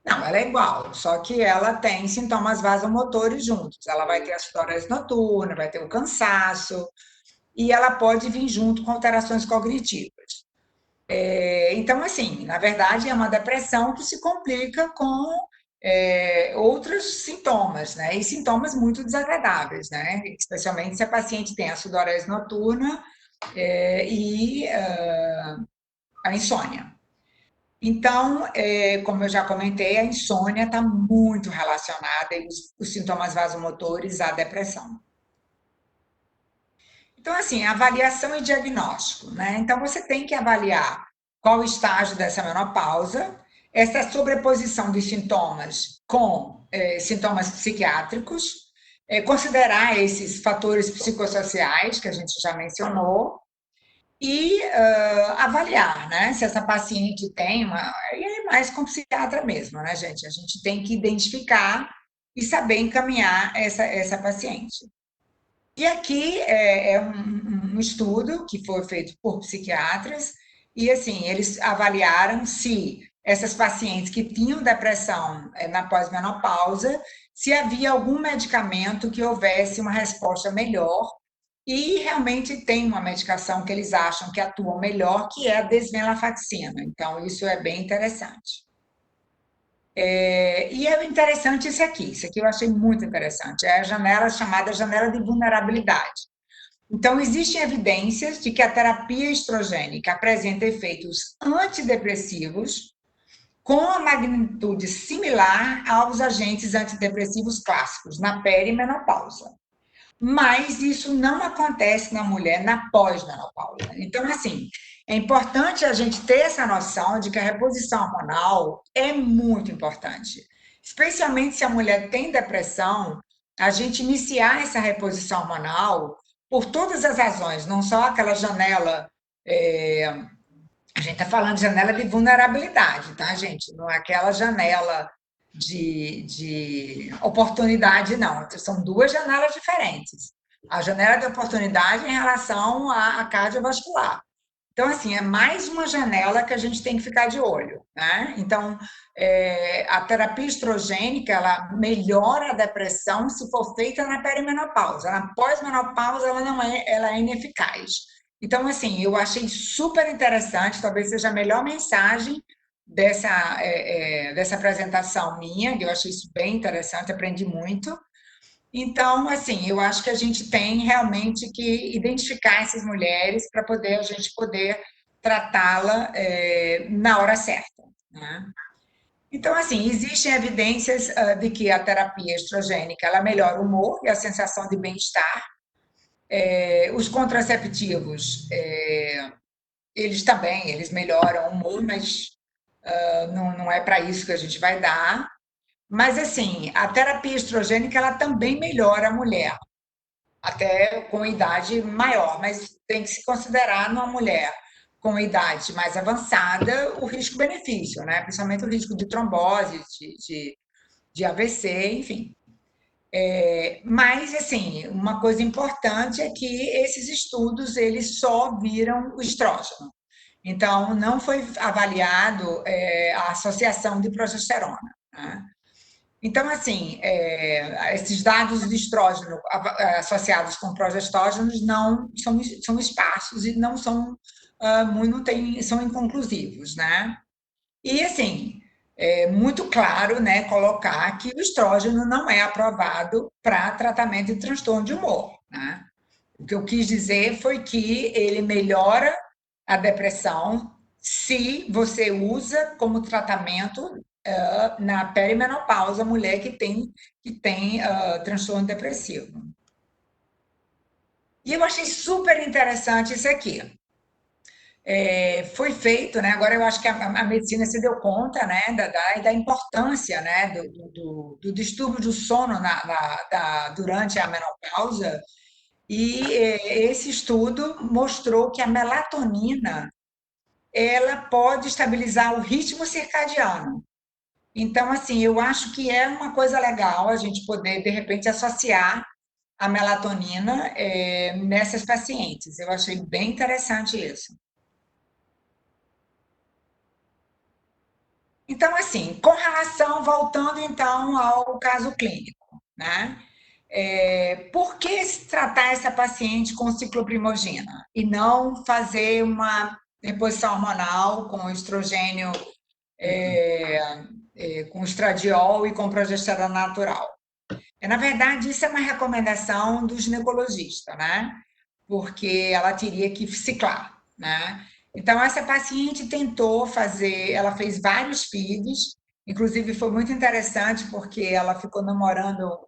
Não, ela é igual, só que ela tem sintomas vasomotores juntos. Ela vai ter a sudorese noturna, vai ter o cansaço, e ela pode vir junto com alterações cognitivas. Então, assim, na verdade, é uma depressão que se complica com outros sintomas, né? E sintomas muito desagradáveis, né? Especialmente se a paciente tem a sudorese noturna e a insônia. Então, como eu já comentei, a insônia está muito relacionada, e os sintomas vasomotores, à depressão. Então, assim, avaliação e diagnóstico, né? Então, você tem que avaliar qual o estágio dessa menopausa, essa sobreposição de sintomas com sintomas psiquiátricos, considerar esses fatores psicossociais que a gente já mencionou, e avaliar, né, se essa paciente tem e é mais com psiquiatra mesmo, né, gente? A gente tem que identificar e saber encaminhar essa paciente. E aqui é um estudo que foi feito por psiquiatras, e assim, eles avaliaram se essas pacientes que tinham depressão na pós-menopausa, se havia algum medicamento que houvesse uma resposta melhor. E realmente tem uma medicação que eles acham que atua melhor, que é a desvenlafaxina. Então, isso é bem interessante. E é interessante isso aqui eu achei muito interessante, é a janela chamada janela de vulnerabilidade. Então, existem evidências de que a terapia estrogênica apresenta efeitos antidepressivos com a magnitude similar aos agentes antidepressivos clássicos na perimenopausa. Mas isso não acontece na mulher na pós-menopausa. Então, assim, é importante a gente ter essa noção de que a reposição hormonal é muito importante. Especialmente se a mulher tem depressão, a gente iniciar essa reposição hormonal por todas as razões, não só aquela janela. A gente está falando de janela de vulnerabilidade, tá, gente? Não é aquela janela de oportunidade, não. São duas janelas diferentes. A janela de oportunidade em relação à cardiovascular. Então, assim, é mais uma janela que a gente tem que ficar de olho, né? Então, a terapia estrogênica, ela melhora a depressão se for feita na perimenopausa. Na pós-menopausa, ela é ineficaz. Então, assim, eu achei super interessante, talvez seja a melhor mensagem dessa apresentação minha, que eu achei isso bem interessante, aprendi muito. Então, assim, eu acho que a gente tem realmente que identificar essas mulheres para a gente poder tratá-la na hora certa, né? Então, assim, existem evidências de que a terapia estrogênica ela melhora o humor e a sensação de bem-estar. Os contraceptivos, eles também, eles melhoram o humor, mas não é para isso que a gente vai dar. Mas, assim, a terapia estrogênica ela também melhora a mulher, até com idade maior, mas tem que se considerar numa mulher com idade mais avançada o risco-benefício, né? Principalmente o risco de trombose, de AVC, enfim. Mas, assim, uma coisa importante é que esses estudos eles só viram o estrógeno. Então, não foi avaliado a associação de progesterona, né? Então, assim, esses dados de estrógeno associados com progestógenos não são esparsos e não são muito, são inconclusivos, né? E, assim, é muito claro, né, colocar que o estrógeno não é aprovado para tratamento de transtorno de humor, né? O que eu quis dizer foi que ele melhora a depressão se você usa como tratamento na perimenopausa, mulher que tem transtorno depressivo. E eu achei super interessante isso aqui. Foi feito, né? Agora eu acho que a medicina se deu conta, né, da importância, né, do distúrbio do sono durante a menopausa. E esse estudo mostrou que a melatonina ela pode estabilizar o ritmo circadiano. Então, assim, eu acho que é uma coisa legal a gente poder, de repente, associar a melatonina nessas pacientes. Eu achei bem interessante isso. Então, assim, voltando então ao caso clínico, né? Por que se tratar essa paciente com cicloprimogina e não fazer uma reposição hormonal com estrogênio, com estradiol e com progesterona natural? Na verdade, isso é uma recomendação do ginecologista, né? Porque ela teria que ciclar, né? Então, essa paciente tentou fazer, ela fez vários FIVs, inclusive foi muito interessante porque ela ficou namorando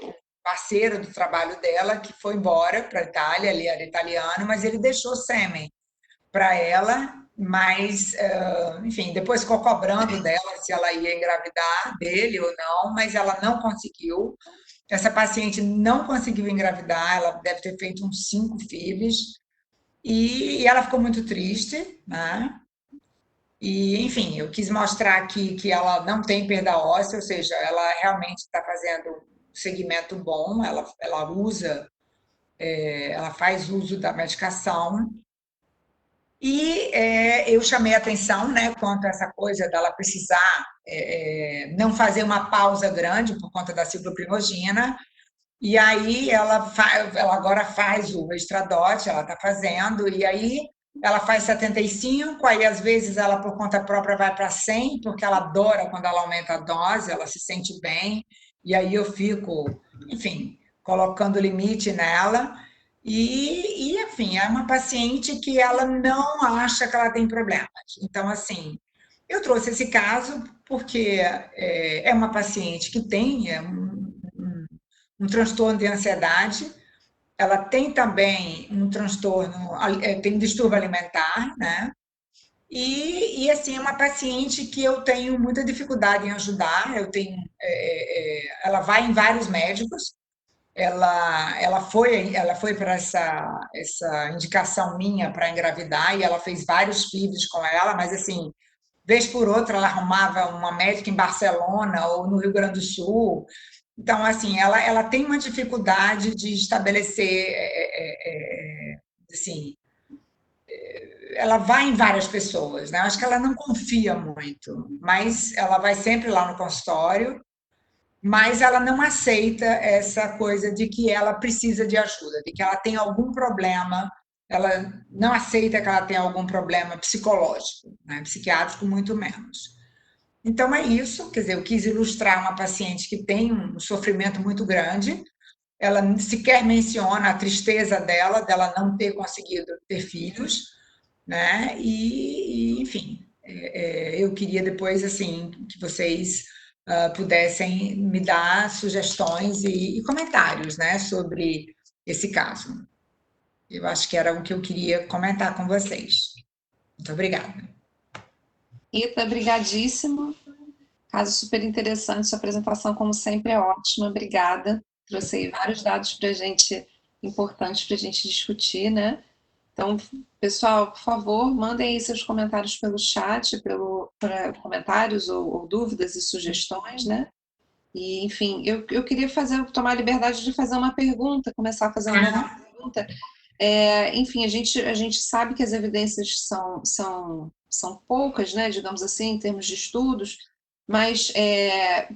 um parceiro do trabalho dela, que foi embora para a Itália, ele era italiano, mas ele deixou sêmen para ela, mas, enfim, depois ficou cobrando dela se ela ia engravidar dele ou não, mas ela não conseguiu. Essa paciente não conseguiu engravidar, ela deve ter feito uns 5 FIVs, e ela ficou muito triste, né? E, enfim, eu quis mostrar aqui que ela não tem perda óssea, ou seja, ela realmente está fazendo um segmento bom, ela usa, ela faz uso da medicação. E eu chamei a atenção, né, quanto a essa coisa dela precisar não fazer uma pausa grande por conta da cicloprimogina. E aí ela agora faz o estradote, ela está fazendo, e aí ela faz 75, aí às vezes ela por conta própria vai para 100, porque ela adora quando ela aumenta a dose, ela se sente bem, e aí eu fico, enfim, colocando limite nela. Enfim, é uma paciente que ela não acha que ela tem problemas. Então, assim, eu trouxe esse caso porque é uma paciente que tem um transtorno de ansiedade, ela tem também um transtorno, tem distúrbio alimentar, né? Assim, é uma paciente que eu tenho muita dificuldade em ajudar, ela vai em vários médicos, ela foi para essa indicação minha para engravidar e ela fez vários FIVs com ela, mas assim, vez por outra ela arrumava uma médica em Barcelona ou no Rio Grande do Sul. Então, assim, ela tem uma dificuldade de estabelecer, assim, ela vai em várias pessoas, né? Acho que ela não confia muito, mas ela vai sempre lá no consultório, mas ela não aceita essa coisa de que ela precisa de ajuda, de que ela tem algum problema, ela não aceita que ela tem algum problema psicológico, né? Psiquiátrico muito menos. Então é isso, quer dizer, eu quis ilustrar uma paciente que tem um sofrimento muito grande, ela sequer menciona a tristeza dela não ter conseguido ter filhos, né? Enfim, eu queria depois assim que vocês pudessem me dar sugestões e comentários, né, sobre esse caso. Eu acho que era o que eu queria comentar com vocês. Muito obrigada. Rita, brigadíssimo. Caso super interessante, sua apresentação, como sempre, é ótima. Obrigada. Trouxe aí vários dados para a gente, importantes para a gente discutir, né? Então, pessoal, por favor, mandem aí seus comentários pelo chat, comentários ou dúvidas e sugestões, né? E, enfim, eu queria tomar a liberdade de fazer uma pergunta, começar fazendo uma pergunta. Enfim, a gente sabe que as evidências são poucas, né, digamos assim, em termos de estudos, mas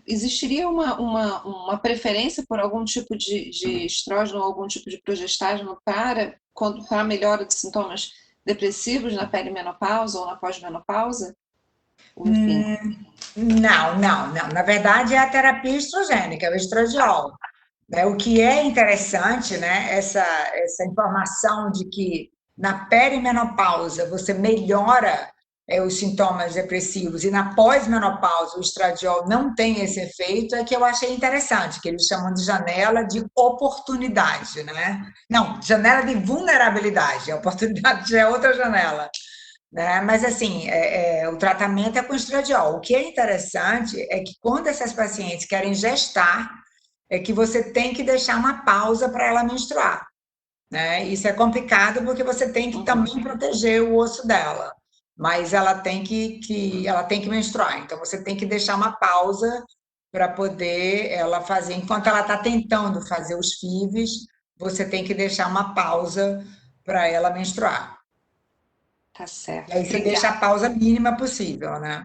existiria uma preferência por algum tipo de estrógeno ou algum tipo de progestágeno para a melhora de sintomas depressivos na perimenopausa ou na pós-menopausa? Enfim. Não. Na verdade, é a terapia estrogênica, é o estradiol. Né? O que é interessante, né, essa informação de que na perimenopausa você melhora os sintomas depressivos e na pós-menopausa o estradiol não tem esse efeito, é que eu achei interessante, que eles chamam de janela de oportunidade, né? Não, janela de vulnerabilidade, a oportunidade já é outra janela. Né? Mas, assim, o tratamento é com estradiol. O que é interessante é que quando essas pacientes querem gestar, é que você tem que deixar uma pausa para ela menstruar, né? Isso é complicado porque você tem que também proteger o osso dela, mas ela tem que menstruar, então você tem que deixar uma pausa para poder ela fazer, enquanto ela está tentando fazer os FIVs, você tem que deixar uma pausa para ela menstruar. Tá certo. E aí você deixa a pausa mínima possível, né?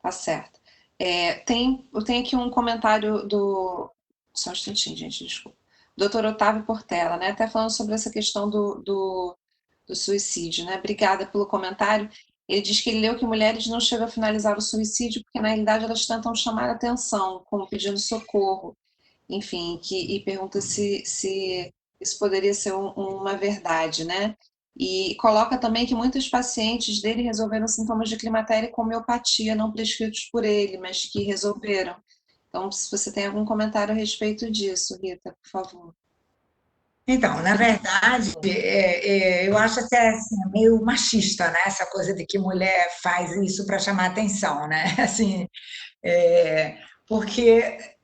Tá certo. Eu tenho aqui um comentário do... Só um instantinho, gente, desculpa. Dr. Otávio Portela, né? Até falando sobre essa questão do suicídio, né? Obrigada pelo comentário. Ele diz que ele leu que mulheres não chegam a finalizar o suicídio porque, na realidade, elas tentam chamar atenção, como pedindo socorro. Enfim, e pergunta se isso poderia ser uma verdade, né? E coloca também que muitos pacientes dele resolveram sintomas de climatéria com homeopatia, não prescritos por ele, mas que resolveram. Então, se você tem algum comentário a respeito disso, Rita, por favor. Então, na verdade, eu acho até assim, meio machista, né? Essa coisa de que mulher faz isso para chamar atenção, né? Assim, porque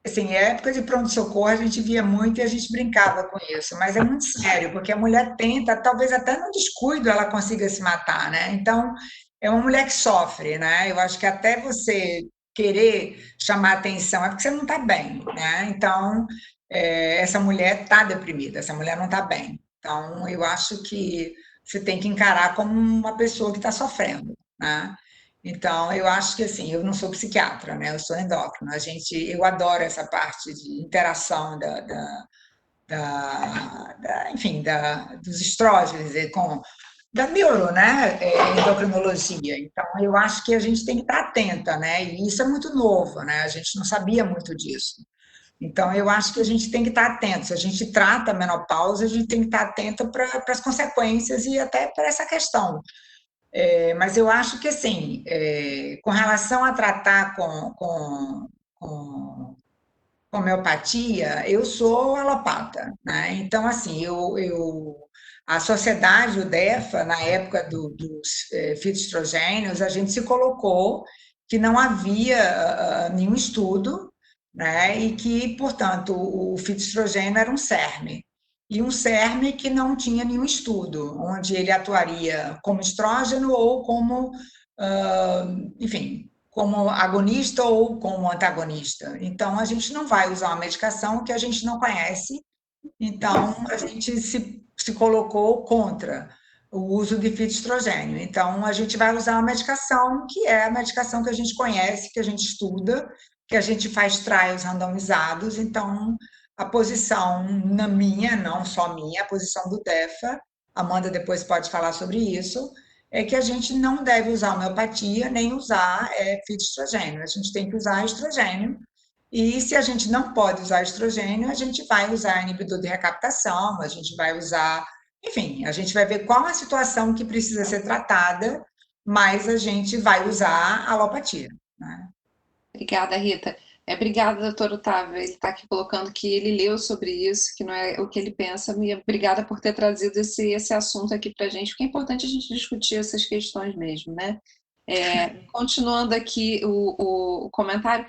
assim, época de pronto-socorro a gente via muito e a gente brincava com isso, mas é muito sério, porque a mulher tenta, talvez até no descuido ela consiga se matar, né? Então, é uma mulher que sofre, né? Eu acho que até você querer chamar atenção é porque você não está bem, né? Então, essa mulher está deprimida, essa mulher não está bem. Então, eu acho que você tem que encarar como uma pessoa que está sofrendo, né? Então, eu acho que assim, eu não sou psiquiatra, né? Eu sou endócrina. Eu adoro essa parte de interação enfim, dos estrógenos da neuro, né? Endocrinologia. Então, eu acho que a gente tem que estar atenta, né? E isso é muito novo, né? A gente não sabia muito disso. Então, eu acho que a gente tem que estar atento. Se a gente trata a menopausa, a gente tem que estar atento para as consequências e até para essa questão. Mas eu acho que, assim, com relação a tratar com homeopatia, eu sou alopata, né? Então, assim, a sociedade, o DEFA, na época dos fitoestrogênios, a gente se colocou que não havia nenhum estudo, né? E que, portanto, o fitoestrogênio era um CERM. E um CERM que não tinha nenhum estudo, onde ele atuaria como estrógeno ou como, enfim, como agonista ou como antagonista. Então, a gente não vai usar uma medicação que a gente não conhece, então a gente se colocou contra o uso de fitoestrogênio. Então, a gente vai usar uma medicação que é a medicação que a gente conhece, que a gente estuda, que a gente faz trials randomizados. Então, a posição na minha, não só minha, a posição do DEFA, Amanda depois pode falar sobre isso, é que a gente não deve usar homeopatia nem usar fitoestrogênio. A gente tem que usar estrogênio. E se a gente não pode usar estrogênio, a gente vai usar inibidor de recaptação, a gente vai usar, enfim, a gente vai ver qual a situação que precisa ser tratada, mas a gente vai usar alopatia, né? Obrigada, Rita. Obrigada, doutor Otávio. Ele está aqui colocando que ele leu sobre isso, que não é o que ele pensa. E obrigada por ter trazido esse assunto aqui para a gente, porque é importante a gente discutir essas questões mesmo, né? Continuando aqui o comentário,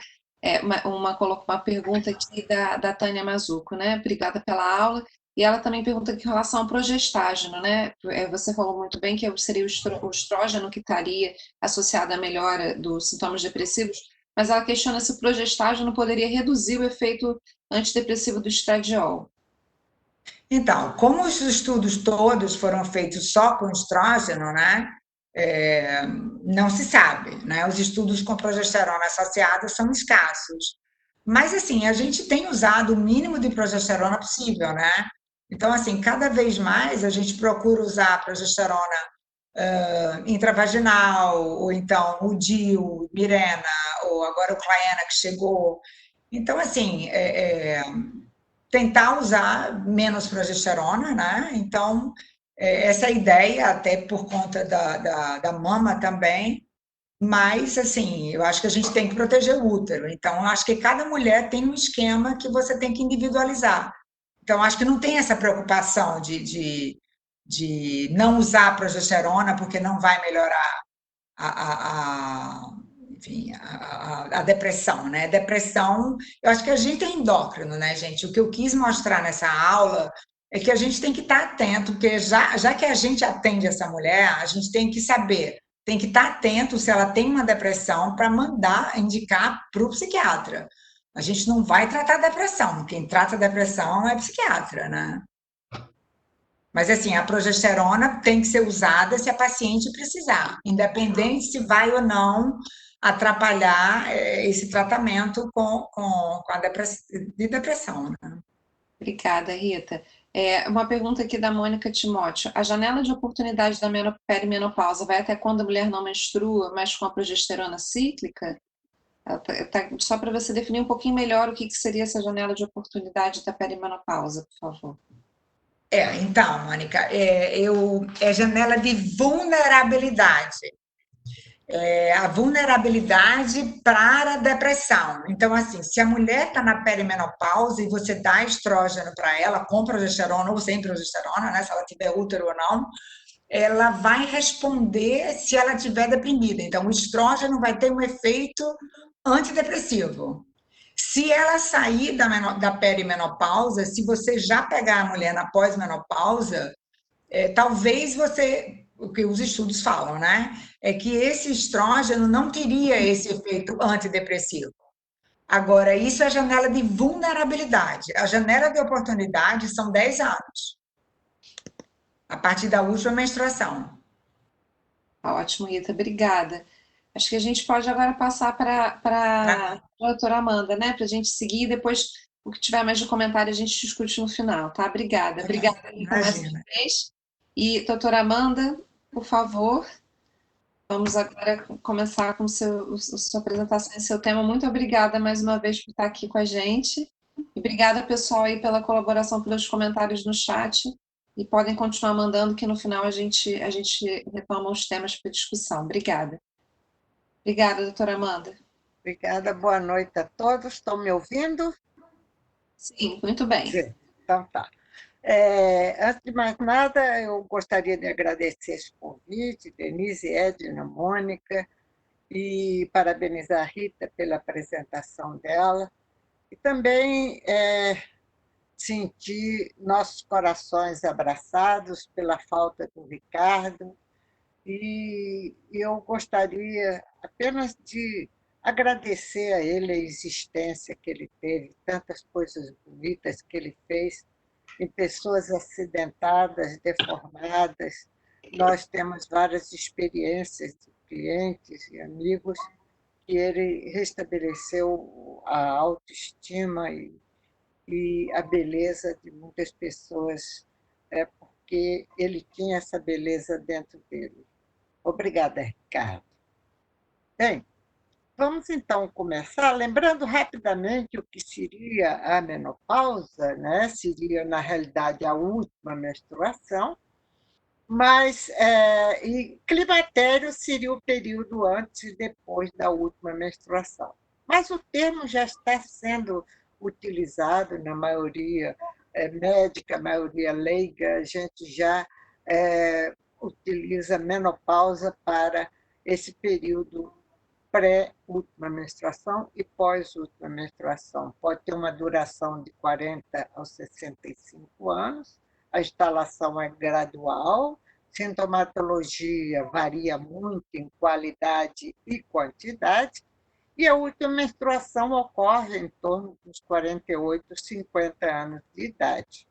uma pergunta aqui da Tânia Mazuco, né? Obrigada pela aula. E ela também pergunta aqui em relação ao progestágeno, né? Você falou muito bem que seria o estrógeno que estaria associado à melhora dos sintomas depressivos, mas ela questiona se o progestágeno poderia reduzir o efeito antidepressivo do estradiol. Então, como os estudos todos foram feitos só com estrógeno, né? Não se sabe, né? Os estudos com progesterona associada são escassos. Mas, assim, a gente tem usado o mínimo de progesterona possível, né? Então, assim, cada vez mais a gente procura usar a progesterona intravaginal, ou então o DIU, Mirena, ou agora o Claena que chegou. Então, assim, tentar usar menos progesterona, né? Então, essa é a ideia, até por conta da mama também, mas, assim, eu acho que a gente tem que proteger o útero. Então, eu acho que cada mulher tem um esquema que você tem que individualizar. Então, acho que não tem essa preocupação de não usar progesterona porque não vai melhorar enfim, a depressão, né? Depressão, eu acho que a gente é endócrino, né, gente? O que eu quis mostrar nessa aula é que a gente tem que estar atento, porque já que a gente atende essa mulher, a gente tem que saber, tem que estar atento se ela tem uma depressão para mandar, indicar para o psiquiatra. A gente não vai tratar depressão, quem trata depressão é psiquiatra, né? Mas, assim, a progesterona tem que ser usada se a paciente precisar, independente se vai ou não atrapalhar esse tratamento com a depressão, né? Obrigada, Rita. Uma pergunta aqui da Mônica Timóteo. A janela de oportunidade da perimenopausa vai até quando a mulher não menstrua, mas com a progesterona cíclica? Só para você definir um pouquinho melhor o que seria essa janela de oportunidade da perimenopausa, por favor. Então, Mônica, é janela de vulnerabilidade. A vulnerabilidade para a depressão. Então, assim, se a mulher está na perimenopausa e você dá estrógeno para ela, com progesterona ou sem progesterona, né, se ela tiver útero ou não, ela vai responder se ela estiver deprimida. Então, o estrógeno vai ter um efeito antidepressivo. Se ela sair da perimenopausa, se você já pegar a mulher na pós-menopausa, talvez você, o que os estudos falam, né? É que esse estrógeno não teria esse efeito antidepressivo. Agora, isso é a janela de vulnerabilidade. A janela de oportunidade são 10 anos, a partir da última menstruação. Ótimo, Rita, obrigada. Acho que a gente pode agora passar para a doutora Amanda, né? Para a gente seguir, depois o que tiver mais de comentário a gente discute no final, tá? Obrigada. Obrigada, Rita, mais uma vez. E, doutora Amanda, por favor, vamos agora começar com sua apresentação e seu tema. Muito obrigada mais uma vez por estar aqui com a gente. E obrigada, pessoal, aí pela colaboração, pelos comentários no chat. E podem continuar mandando, que no final a gente retoma os temas para discussão. Obrigada. Obrigada, doutora Amanda. Obrigada, boa noite a todos. Estão me ouvindo? Sim, muito bem. Sim, então tá. Antes de mais nada, eu gostaria de agradecer esse convite, Denise, Edna, Mônica, e parabenizar a Rita pela apresentação dela. E também sentir nossos corações abraçados pela falta do Ricardo. E eu gostaria apenas de agradecer a ele a existência que ele teve, tantas coisas bonitas que ele fez. em pessoas acidentadas, deformadas. Nós temos várias experiências de clientes e amigos que ele restabeleceu a autoestima e a beleza de muitas pessoas, porque ele tinha essa beleza dentro dele. Obrigada, Ricardo. Bem, vamos então começar, lembrando rapidamente o que seria a menopausa, né? Seria, na realidade, a última menstruação, mas e climatério seria o período antes e depois da última menstruação. Mas o termo já está sendo utilizado na maioria médica, maioria leiga, a gente já utiliza menopausa para esse período pré-última menstruação e pós-última menstruação. Pode ter uma duração de 40 aos 65 anos, a instalação é gradual, sintomatologia varia muito em qualidade e quantidade, e a última menstruação ocorre em torno dos 48, 50 anos de idade.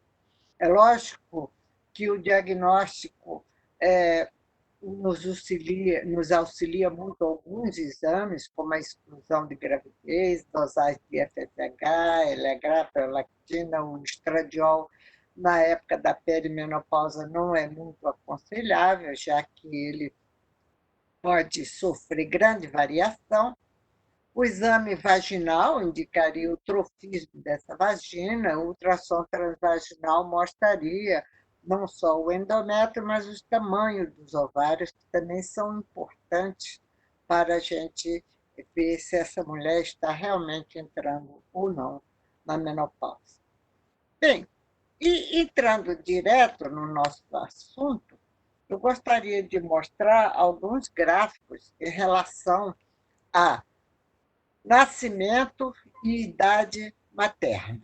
É lógico que o diagnóstico nos auxilia muito alguns exames, como a exclusão de gravidez, dosagem de FSH, LH, prolactina, o estradiol, na época da perimenopausa não é muito aconselhável, já que ele pode sofrer grande variação. O exame vaginal indicaria o trofismo dessa vagina, o ultrassom transvaginal mostraria não só o endométrio, mas os tamanhos dos ovários, que também são importantes para a gente ver se essa mulher está realmente entrando ou não na menopausa. Bem, e entrando direto no nosso assunto, eu gostaria de mostrar alguns gráficos em relação a nascimento e idade materna.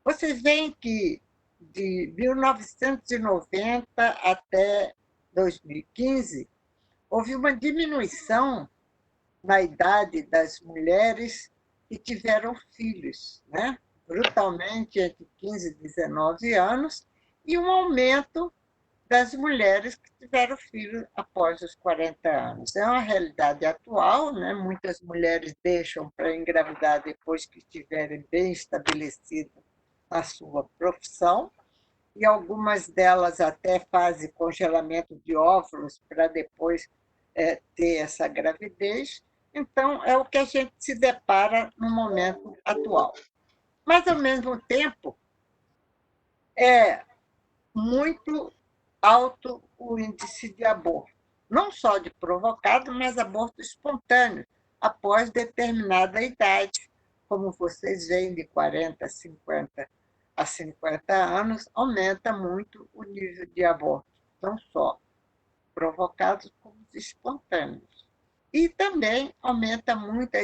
Vocês veem que de 1990 até 2015 houve uma diminuição na idade das mulheres que tiveram filhos, né? Brutalmente entre 15 e 19 anos, e um aumento das mulheres que tiveram filhos após os 40 anos. É uma realidade atual, né? Muitas mulheres deixam para engravidar depois que estiverem bem estabelecidas na sua profissão, e algumas delas até fazem congelamento de óvulos para depois ter essa gravidez. Então, é o que a gente se depara no momento atual. Mas, ao mesmo tempo, é muito alto o índice de aborto, não só de provocado, mas aborto espontâneo, após determinada idade, como vocês veem, de 40 a 50 anos, aumenta muito o nível de aborto, não só provocados como espontâneos. E também aumenta muito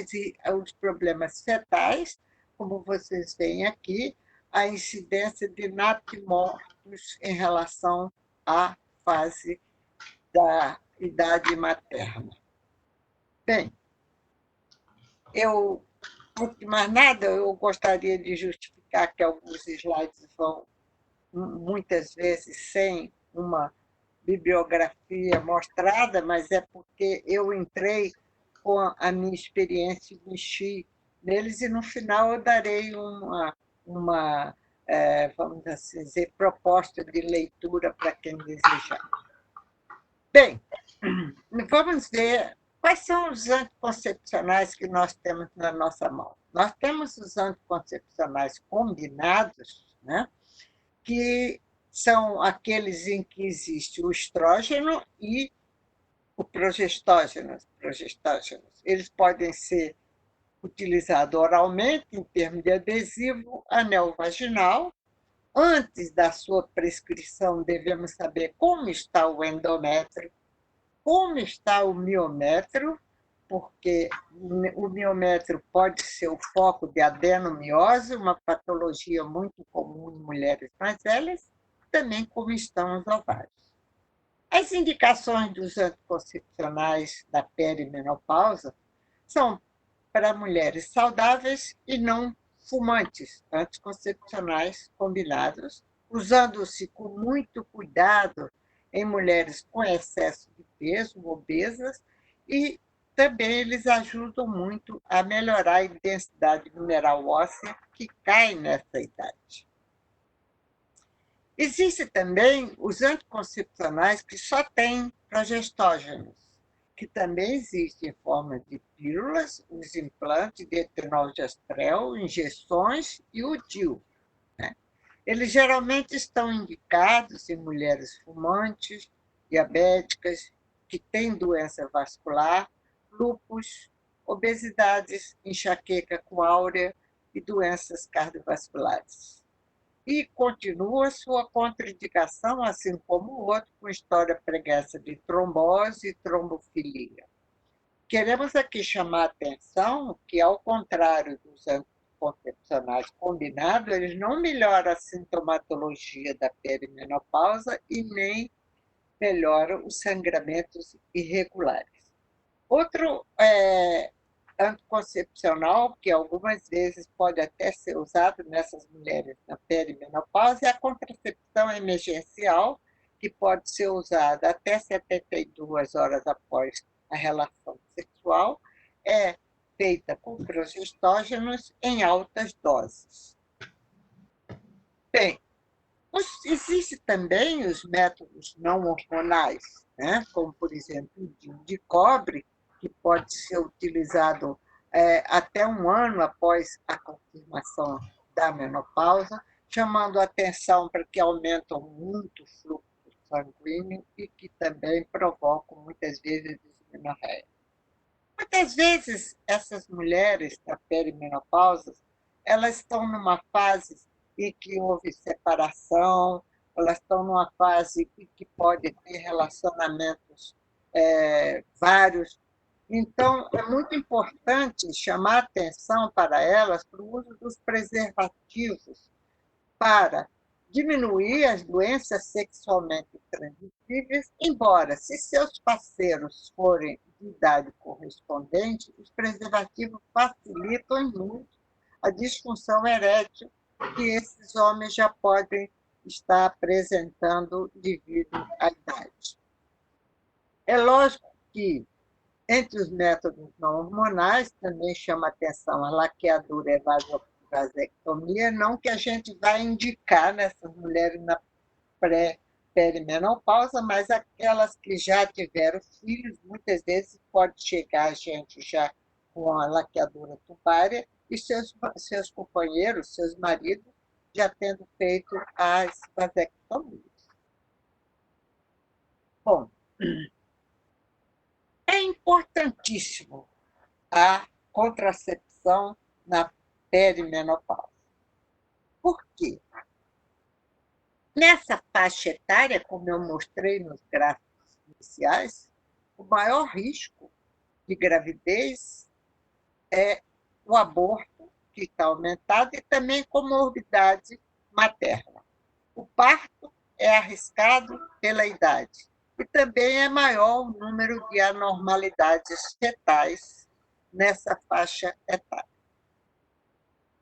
os problemas fetais, como vocês veem aqui, a incidência de natimortos em relação à fase da idade materna. Bem, antes de mais nada, eu gostaria de justificar que alguns slides vão, muitas vezes, sem uma bibliografia mostrada, mas é porque eu entrei com a minha experiência e mexi neles, e no final eu darei uma vamos assim dizer, proposta de leitura para quem desejar. Bem, vamos ver quais são os anticoncepcionais que nós temos na nossa mão. Nós temos os anticoncepcionais combinados, né, que são aqueles em que existe o estrógeno e o progestógeno. Eles podem ser utilizados oralmente, em termos de adesivo, anel vaginal. Antes da sua prescrição, devemos saber como está o endométrio, como está o miométrio, porque o miométrio pode ser o foco de adenomiose, uma patologia muito comum em mulheres mais velhas, também como estão os ovários. As indicações dos anticoncepcionais da perimenopausa são para mulheres saudáveis e não fumantes, anticoncepcionais combinados, usando-se com muito cuidado em mulheres com excesso de peso, obesas, e também eles ajudam muito a melhorar a densidade mineral óssea que cai nessa idade. Existem também os anticoncepcionais que só têm progestógenos, que também existem em forma de pílulas, os implantes de etenolgestrel, injeções e o DIU. Né? Eles geralmente estão indicados em mulheres fumantes, diabéticas, que têm doença vascular, lúpus, obesidades, enxaqueca com áurea e doenças cardiovasculares. E continua sua contraindicação, assim como o outro, com história pregressa de trombose e trombofilia. Queremos aqui chamar a atenção que, ao contrário dos anticoncepcionais combinados, eles não melhoram a sintomatologia da perimenopausa e nem melhoram os sangramentos irregulares. Outro anticoncepcional, que algumas vezes pode até ser usado nessas mulheres na perimenopausa, é a contracepção emergencial, que pode ser usada até 72 horas após a relação sexual, é feita com progestógenos em altas doses. Bem, existem também os métodos não hormonais, né? Como, por exemplo, o DIU de cobre, que pode ser utilizado até um ano após a confirmação da menopausa, chamando a atenção para que aumentam muito o fluxo sanguíneo e que também provocam, muitas vezes, dismenorreia. Muitas vezes, essas mulheres da perimenopausa, elas estão numa fase em que houve separação, elas estão numa fase em que pode ter relacionamentos vários. Então, é muito importante chamar atenção para elas para o uso dos preservativos para diminuir as doenças sexualmente transmissíveis, embora, se seus parceiros forem de idade correspondente, os preservativos facilitam muito a disfunção erétil que esses homens já podem estar apresentando devido à idade. É lógico que, entre os métodos não hormonais, também chama atenção a laqueadura e vasectomia, não que a gente vai indicar nessas mulheres na pré-perimenopausa, mas aquelas que já tiveram filhos, muitas vezes pode chegar a gente já com a laqueadura tubária e seus companheiros, seus maridos, já tendo feito as vasectomias. Bom, é importantíssimo a contracepção na perimenopausa. Por quê? Nessa faixa etária, como eu mostrei nos gráficos iniciais, o maior risco de gravidez é o aborto, que está aumentado, e também comorbidade materna. O parto é arriscado pela idade. E também é maior o número de anormalidades fetais nessa faixa etária.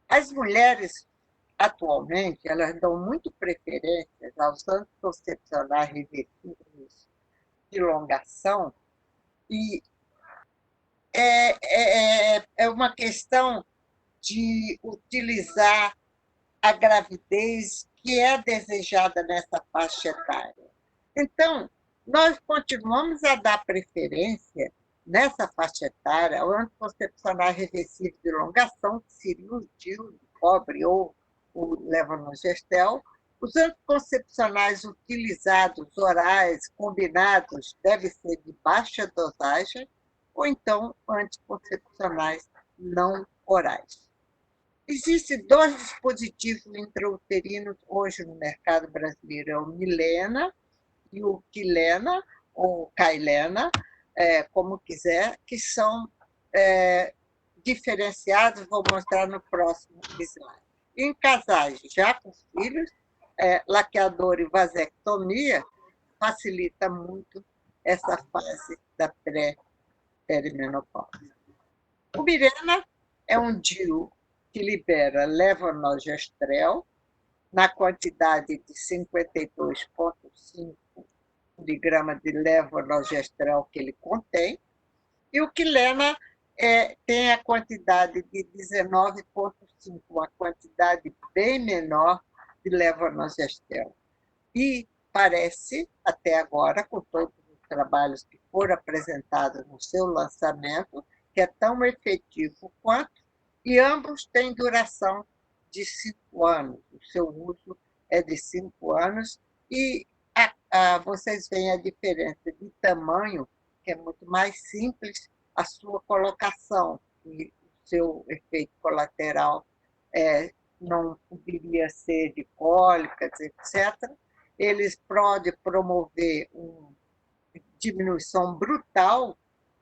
As mulheres, atualmente, elas dão muito preferência aos anticoncepcionais reversíveis de elongação, e é uma questão de utilizar a gravidez que é desejada nessa faixa etária. Então, nós continuamos a dar preferência nessa faixa etária ao anticoncepcional reversível de elongação, que seria o DIU de cobre ou o levonorgestrel. Os anticoncepcionais utilizados, orais, combinados, devem ser de baixa dosagem, ou então anticoncepcionais não orais. Existem 2 dispositivos intrauterinos hoje no mercado brasileiro, é o Milena e o Quilena, ou Cailena, como quiser, que são diferenciados, vou mostrar no próximo slide. Em casais já com filhos, laqueador e vasectomia facilita muito essa fase da pré-perimenopausa. O Mirena é um DIU que libera levonorgestrel na quantidade de 52,5 miligramas de levonorgestrel que ele contém, e o Quilena tem a quantidade de 19,5, uma quantidade bem menor de levonorgestrel. E parece, até agora, com todos os trabalhos que foram apresentados no seu lançamento, que é tão efetivo quanto, e ambos têm duração de 5 anos. O seu uso é de 5 anos, e vocês veem a diferença de tamanho, que é muito mais simples a sua colocação, e o seu efeito colateral não poderia ser de cólicas, etc. Eles podem promover uma diminuição brutal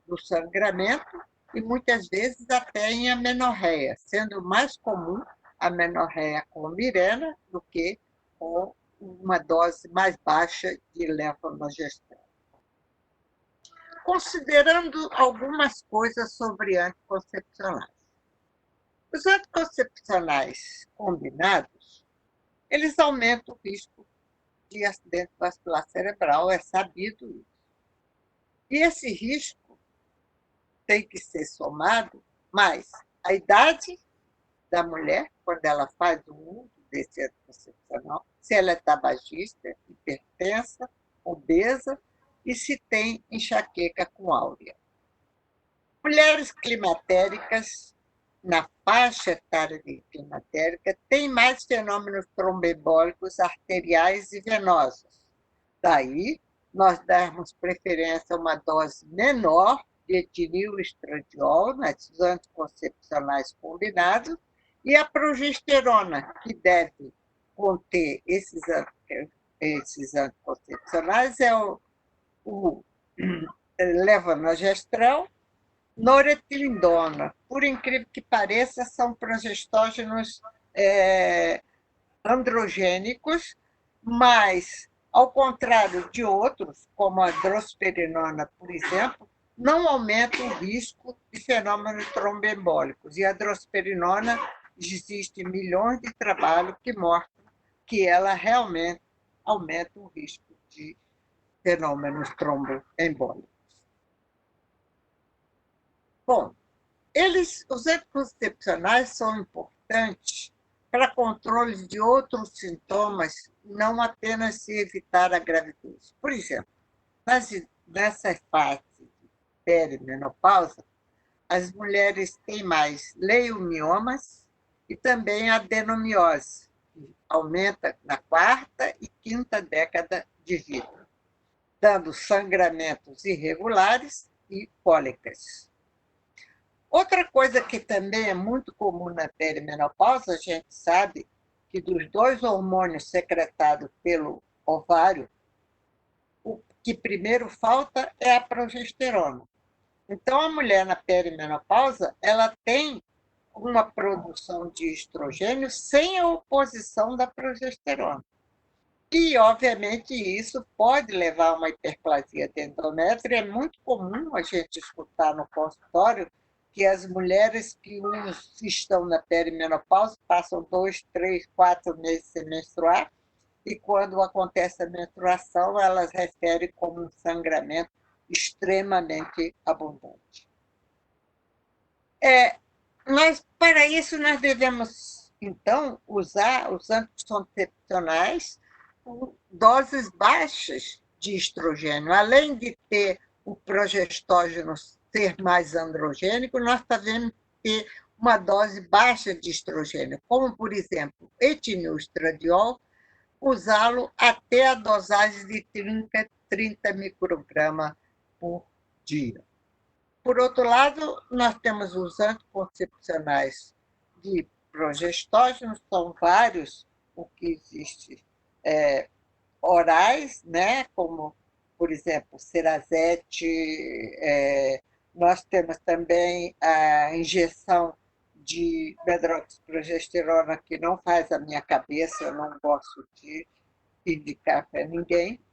do sangramento e muitas vezes até em amenorreia, sendo mais comum a amenorreia com Mirena do que com uma dose mais baixa de levonorgestrel. Considerando algumas coisas sobre anticoncepcionais. Os anticoncepcionais combinados, eles aumentam o risco de acidente vascular cerebral, é sabido isso. E esse risco tem que ser somado mais a idade da mulher, quando ela faz o uso desse anticoncepcional, se ela é tabagista, hipertensa, obesa, e se tem enxaqueca com áurea. Mulheres climatéricas, na faixa etária de climatérica, têm mais fenômenos tromboembólicos arteriais e venosos. Daí, nós darmos preferência a uma dose menor de etilil estradiol nas anticoncepcionais combinados, e a progesterona, que deve conter esses anticoncepcionais, é o levonorgestrel, noretilindona. Por incrível que pareça, são progestógenos androgênicos, mas, ao contrário de outros, como a drosperinona, por exemplo, não aumenta o risco de fenômenos tromboembólicos. E a drosperinona, existem milhões de trabalhos que mostram que ela realmente aumenta o risco de fenômenos tromboembólicos. Bom, os anticoncepcionais são importantes para controle de outros sintomas, não apenas se evitar a gravidez. Por exemplo, nessa fase de perimenopausa, as mulheres têm mais leiomiomas e também adenomiose, que aumenta na 4ª e 5ª década de vida, dando sangramentos irregulares e cólicas. Outra coisa que também é muito comum na perimenopausa, a gente sabe que dos 2 hormônios secretados pelo ovário, o que primeiro falta é a progesterona. Então, a mulher na perimenopausa, ela tem uma produção de estrogênio sem a oposição da progesterona. E, obviamente, isso pode levar a uma hiperplasia de endométrio. É muito comum a gente escutar no consultório que as mulheres que estão na perimenopausa passam 2, 3, 4 meses sem menstruar, e quando acontece a menstruação, elas referem como um sangramento extremamente abundante. Para isso, nós devemos, então, usar os anticoncepcionais com doses baixas de estrogênio. Além de ter o progestógeno ser mais androgênico, nós devemos ter uma dose baixa de estrogênio, como, por exemplo, etilil estradiol, usá-lo até a dosagem de 30 microgramas por dia. Por outro lado, nós temos os anticoncepcionais de progestógeno, são vários o que existe, orais, né? Como, por exemplo, Cerazete, nós temos também a injeção de medroxiprogesterona, que não faz a minha cabeça, eu não gosto de indicar para ninguém.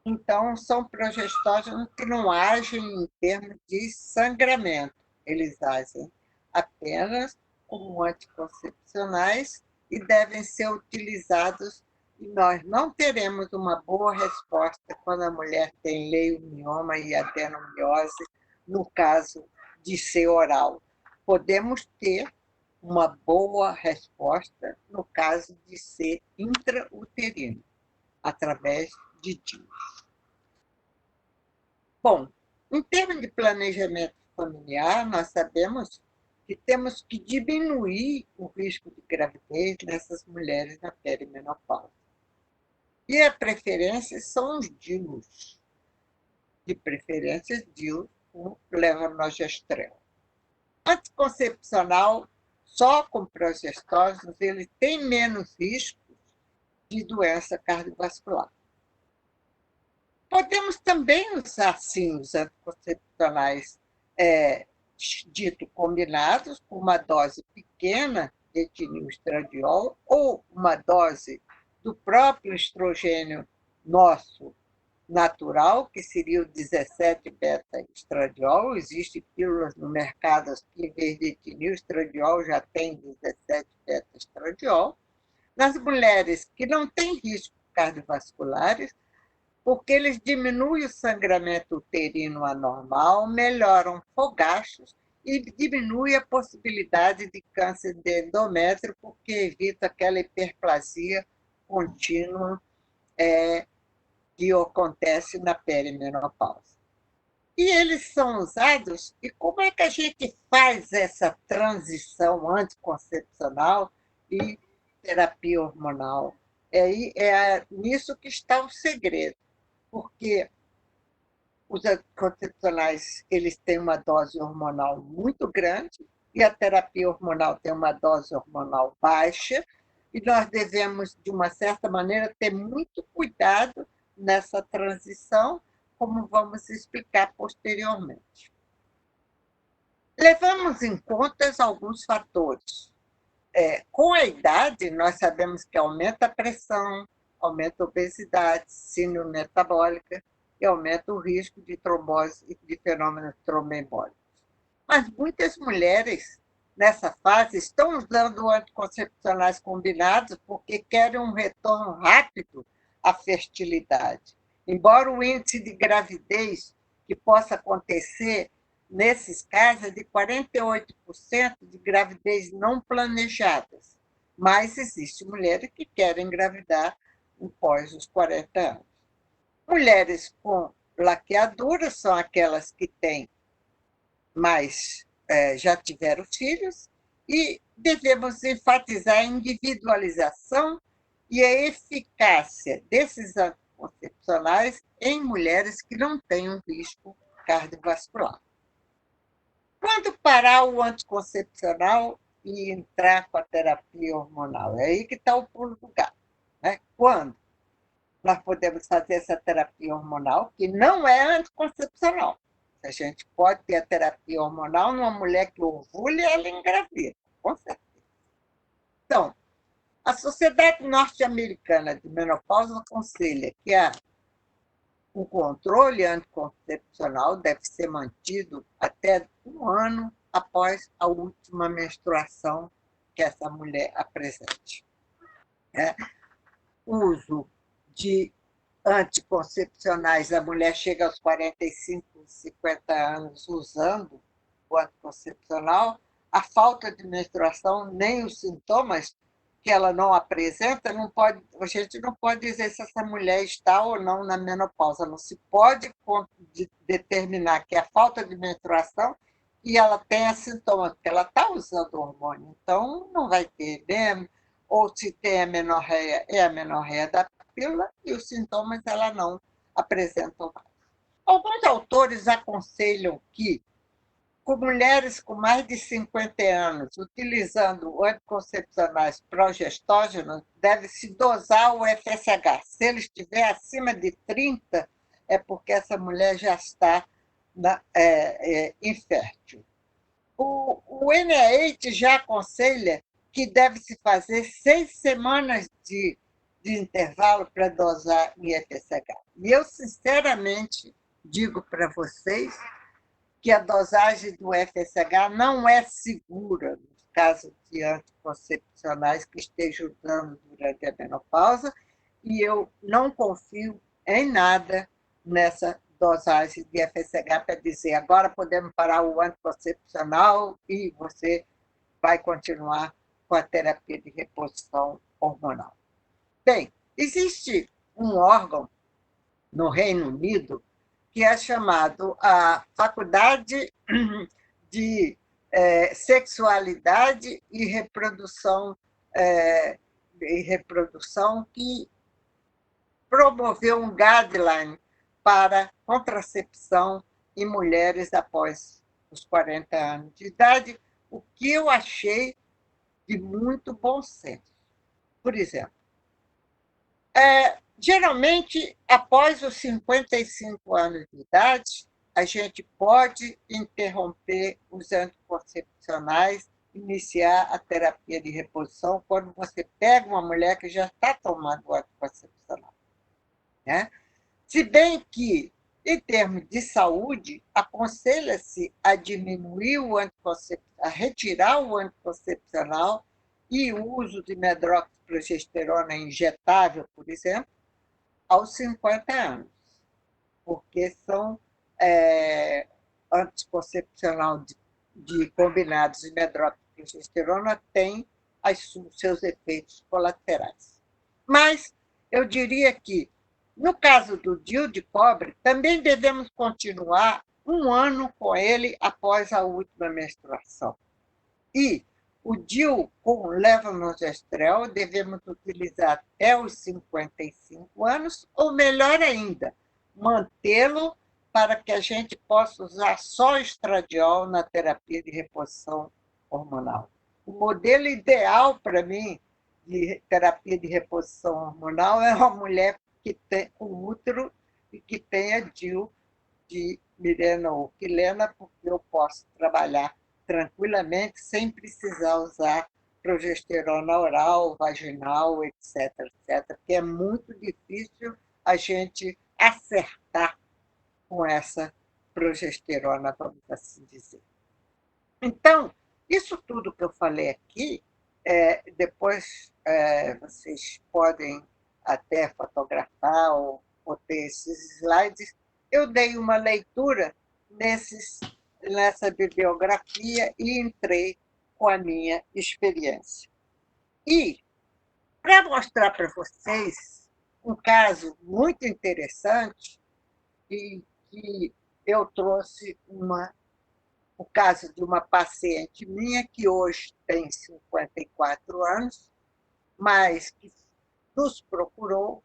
Então, são progestógenos que não agem em termos de sangramento, eles agem apenas como anticoncepcionais e devem ser utilizados, e nós não teremos uma boa resposta quando a mulher tem leiomioma e adenomiose, no caso de ser oral. Podemos ter uma boa resposta no caso de ser intrauterino, através de DIU. Bom, em termos de planejamento familiar, nós sabemos que temos que diminuir o risco de gravidez nessas mulheres na perimenopausa. E a preferência são os DIUs, de preferência DIUs com levonorgestrel. Anticoncepcional, só com progestógenos, ele tem menos risco de doença cardiovascular. Podemos também usar, sim, os anticoncepcionais dito combinados, com uma dose pequena de etililstradiol ou uma dose do próprio estrogênio nosso natural, que seria o 17-beta-estradiol. Existem pílulas no mercado que, em vez de etililstradiol, já tem 17-beta-estradiol. Nas mulheres que não têm riscos cardiovasculares, porque eles diminuem o sangramento uterino anormal, melhoram fogachos e diminuem a possibilidade de câncer de endométrio, porque evita aquela hiperplasia contínua que acontece na perimenopausa. E eles são usados, e como é que a gente faz essa transição anticoncepcional e terapia hormonal? É nisso que está o segredo, porque os anticoncepcionais eles têm uma dose hormonal muito grande e a terapia hormonal tem uma dose hormonal baixa, e nós devemos, de uma certa maneira, ter muito cuidado nessa transição, como vamos explicar posteriormente. Levamos em conta alguns fatores. Com a idade, nós sabemos que aumenta a pressão, aumenta a obesidade, síndrome metabólica e aumenta o risco de trombose e de fenômenos tromboembólicos. Mas muitas mulheres, nessa fase, estão usando anticoncepcionais combinados porque querem um retorno rápido à fertilidade. Embora o índice de gravidez que possa acontecer nesses casos é de 48% de gravidez não planejadas, mas existem mulheres que querem engravidar após os 40 anos. Mulheres com laqueadura são aquelas que têm já tiveram filhos, e devemos enfatizar a individualização e a eficácia desses anticoncepcionais em mulheres que não têm um risco cardiovascular. Quando parar o anticoncepcional e entrar com a terapia hormonal? É aí que está o pulo do gato. Né? Quando nós podemos fazer essa terapia hormonal, que não é anticoncepcional? A gente pode ter a terapia hormonal numa mulher que ovula e ela engravida, com certeza. Então, a Sociedade Norte-Americana de Menopausa aconselha que o controle anticoncepcional deve ser mantido até 1 ano após a última menstruação que essa mulher apresente. O uso de anticoncepcionais, a mulher chega aos 45, 50 anos usando o anticoncepcional, a falta de menstruação, nem os sintomas que ela não apresenta, a gente não pode dizer se essa mulher está ou não na menopausa. Não se pode determinar que é a falta de menstruação e ela tenha sintomas, porque ela está usando o hormônio. Então, não vai ter mesmo, ou se tem amenorreia, é a amenorreia da pílula, e os sintomas ela não apresentam mais. Alguns autores aconselham que, com mulheres com mais de 50 anos, utilizando anticoncepcionais progestógenos, deve-se dosar o FSH. Se ele estiver acima de 30, é porque essa mulher já está infértil. O NIH já aconselha que deve-se fazer 6 semanas de intervalo para dosar em FSH. E eu, sinceramente, digo para vocês que a dosagem do FSH não é segura nos caso de anticoncepcionais que estejam usando durante a menopausa, e eu não confio em nada nessa dosagem de FSH para dizer agora podemos parar o anticoncepcional e você vai continuar com a terapia de reposição hormonal. Bem, existe um órgão no Reino Unido que é chamado a Faculdade de Sexualidade e Reprodução, que promoveu um guideline para contracepção em mulheres após os 40 anos de idade, o que eu achei de muito bom senso. Por exemplo, geralmente, após os 55 anos de idade, a gente pode interromper os anticoncepcionais, iniciar a terapia de reposição quando você pega uma mulher que já está tomando o anticoncepcional. Né? Se bem que, em termos de saúde, aconselha-se a diminuir a retirar o anticoncepcional e o uso de medroxiprogesterona injetável, por exemplo, aos 50 anos, porque são anticoncepcional de combinados de medroxiprogesterona tem os seus efeitos colaterais. Mas eu diria que, no caso do DIU de cobre, também devemos continuar 1 ano com ele após a última menstruação. E o DIU com levonorgestrel devemos utilizar até os 55 anos, ou melhor ainda, mantê-lo para que a gente possa usar só estradiol na terapia de reposição hormonal. O modelo ideal para mim de terapia de reposição hormonal é uma mulher que tem um útero e que tenha DIU de Mirena ou Quilena, porque eu posso trabalhar tranquilamente, sem precisar usar progesterona oral, vaginal, etc., porque é muito difícil a gente acertar com essa progesterona, vamos assim dizer. Então, isso tudo que eu falei aqui, depois vocês podem até fotografar ou ter esses slides. Eu dei uma leitura nessa bibliografia e entrei com a minha experiência. E, para mostrar para vocês um caso muito interessante, e que eu trouxe o caso de uma paciente minha, que hoje tem 54 anos, mas que nos procurou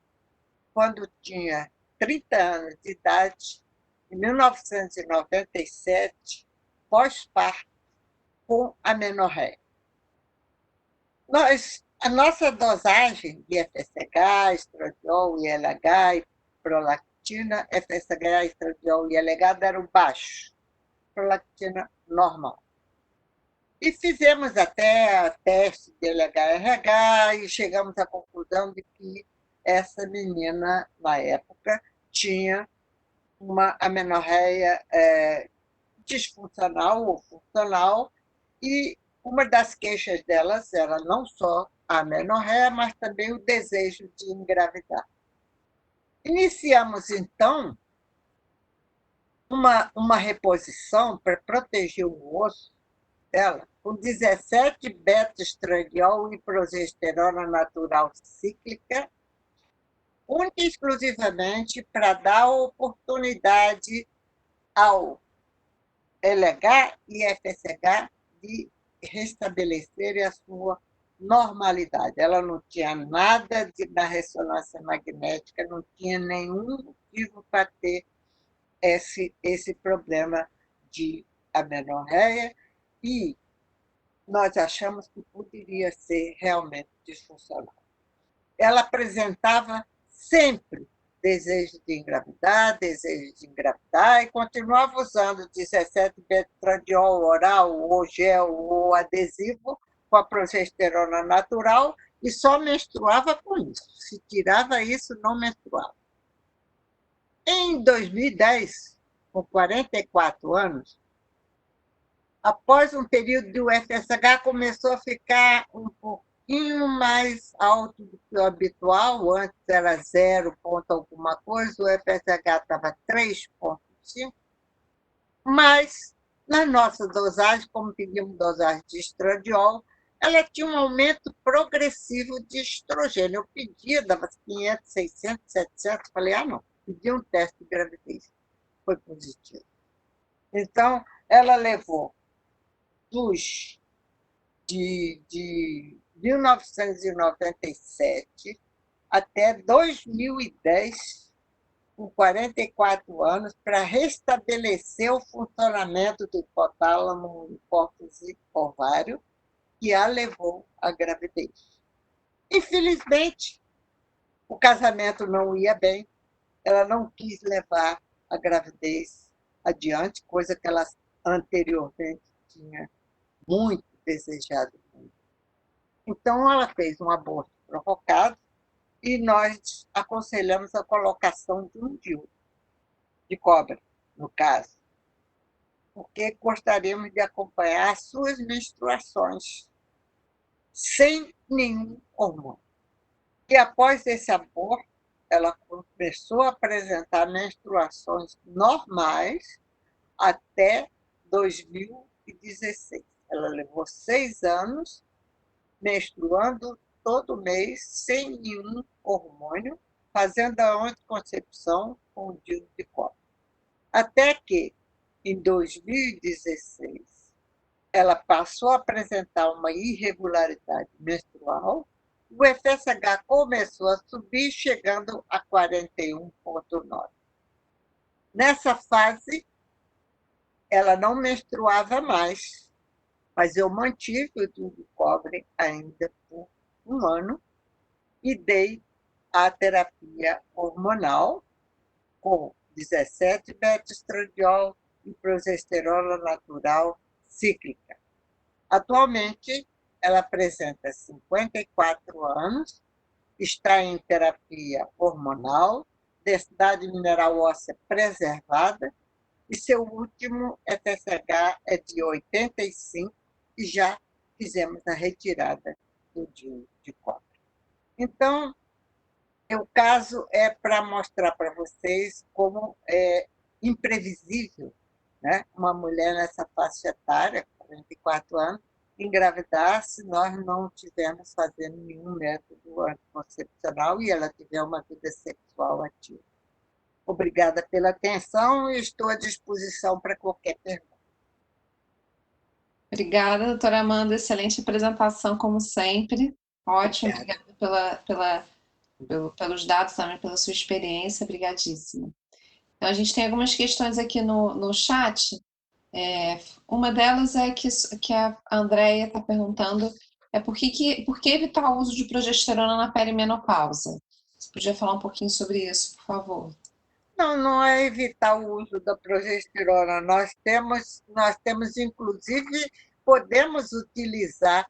quando tinha 30 anos de idade, em 1997, pós-parto, com amenorreia. A nossa dosagem de FSH, estradiol, ILH e prolactina, FSH, estradiol e ILH deram baixo, prolactina normal. E fizemos até teste de LH-RH e chegamos à conclusão de que essa menina, na época, tinha uma amenorreia disfuncional ou funcional, e uma das queixas delas era não só a amenorreia, mas também o desejo de engravidar. Iniciamos, então, uma reposição para proteger o osso dela, com 17 beta-estradiol e progesterona natural cíclica, única e exclusivamente para dar oportunidade ao LH e FSH de restabelecerem a sua normalidade. Ela não tinha nada na ressonância magnética, não tinha nenhum motivo para ter esse problema de amenorreia, e nós achamos que poderia ser realmente disfuncional. Ela apresentava sempre desejo de engravidar, e continuava usando 17 beta-estradiol oral, ou gel, ou adesivo, com a progesterona natural, e só menstruava com isso. Se tirava isso, não menstruava. Em 2010, com 44 anos, Após um período de UFSH, começou a ficar um pouquinho mais alto do que o habitual. Antes era 0 ponto alguma coisa, o UFSH estava 3,5. Mas, na nossa dosagem, como pedimos dosagem de estradiol, ela tinha um aumento progressivo de estrogênio. Eu pedia, dava 500, 600, 700, falei, não, pedi um teste de gravidez. Foi positivo. Então, ela levou de 1997 até 2010, com 44 anos, para restabelecer o funcionamento do hipotálamo, hipófise, ovário, que a levou à gravidez. Infelizmente, o casamento não ia bem, ela não quis levar a gravidez adiante, coisa que ela anteriormente tinha muito desejado. Então, ela fez um aborto provocado e nós aconselhamos a colocação de um DIU, de cobre, no caso, porque gostaríamos de acompanhar as suas menstruações sem nenhum hormônio. E após esse aborto, ela começou a apresentar menstruações normais até 2016. Ela levou 6 anos menstruando todo mês, sem nenhum hormônio, fazendo a anticoncepção com o DIU de cobre. Até que, em 2016, ela passou a apresentar uma irregularidade menstrual, o FSH começou a subir, chegando a 41,9. Nessa fase, ela não menstruava mais, mas eu mantive o DIU de cobre ainda por 1 ano e dei a terapia hormonal com 17 beta-estradiol e progesterona natural cíclica. Atualmente, ela apresenta 54 anos, está em terapia hormonal, densidade mineral óssea preservada, e seu último FSH é de 85, e já fizemos a retirada do DIU de cobre. Então, o caso é para mostrar para vocês como é imprevisível, né, uma mulher nessa faixa etária, 44 anos, engravidar se nós não tivermos fazendo nenhum método anticoncepcional e ela tiver uma vida sexual ativa. Obrigada pela atenção e estou à disposição para qualquer pergunta. Obrigada, doutora Amanda. Excelente apresentação, como sempre. Ótimo, obrigada pelos dados, também pela sua experiência. Obrigadíssima. Então, a gente tem algumas questões aqui no chat. Uma delas é que a Andréia está perguntando por que evitar o uso de progesterona na perimenopausa? Você podia falar um pouquinho sobre isso, por favor? Não é evitar o uso da progesterona. Nós temos, inclusive, podemos utilizar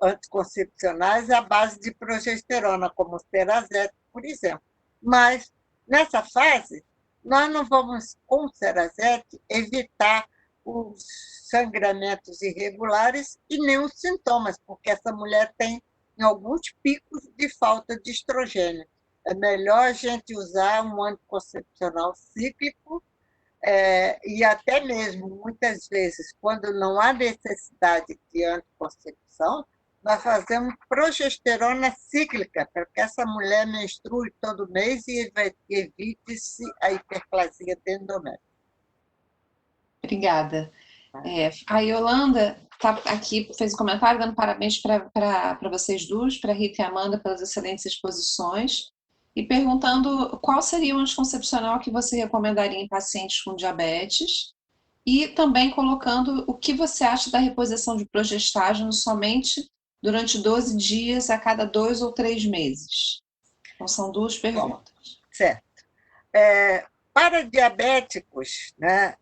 anticoncepcionais à base de progesterona, como o Cerazette, por exemplo. Mas, nessa fase, nós não vamos, com o Cerazette, evitar os sangramentos irregulares e nem os sintomas, porque essa mulher tem alguns picos de falta de estrogênio. É melhor a gente usar um anticoncepcional cíclico, e até mesmo, muitas vezes, quando não há necessidade de anticoncepção, nós fazemos progesterona cíclica, para que essa mulher menstrue todo mês e evite-se a hiperplasia do endométrio. Obrigada. A Yolanda está aqui, fez um comentário dando parabéns para vocês duas, para a Rita e a Amanda, pelas excelentes exposições, e perguntando qual seria o anticoncepcional que você recomendaria em pacientes com diabetes, e também colocando o que você acha da reposição de progestágeno somente durante 12 dias a cada 2 ou 3 meses. Então, são duas perguntas. Certo. Para diabéticos, né,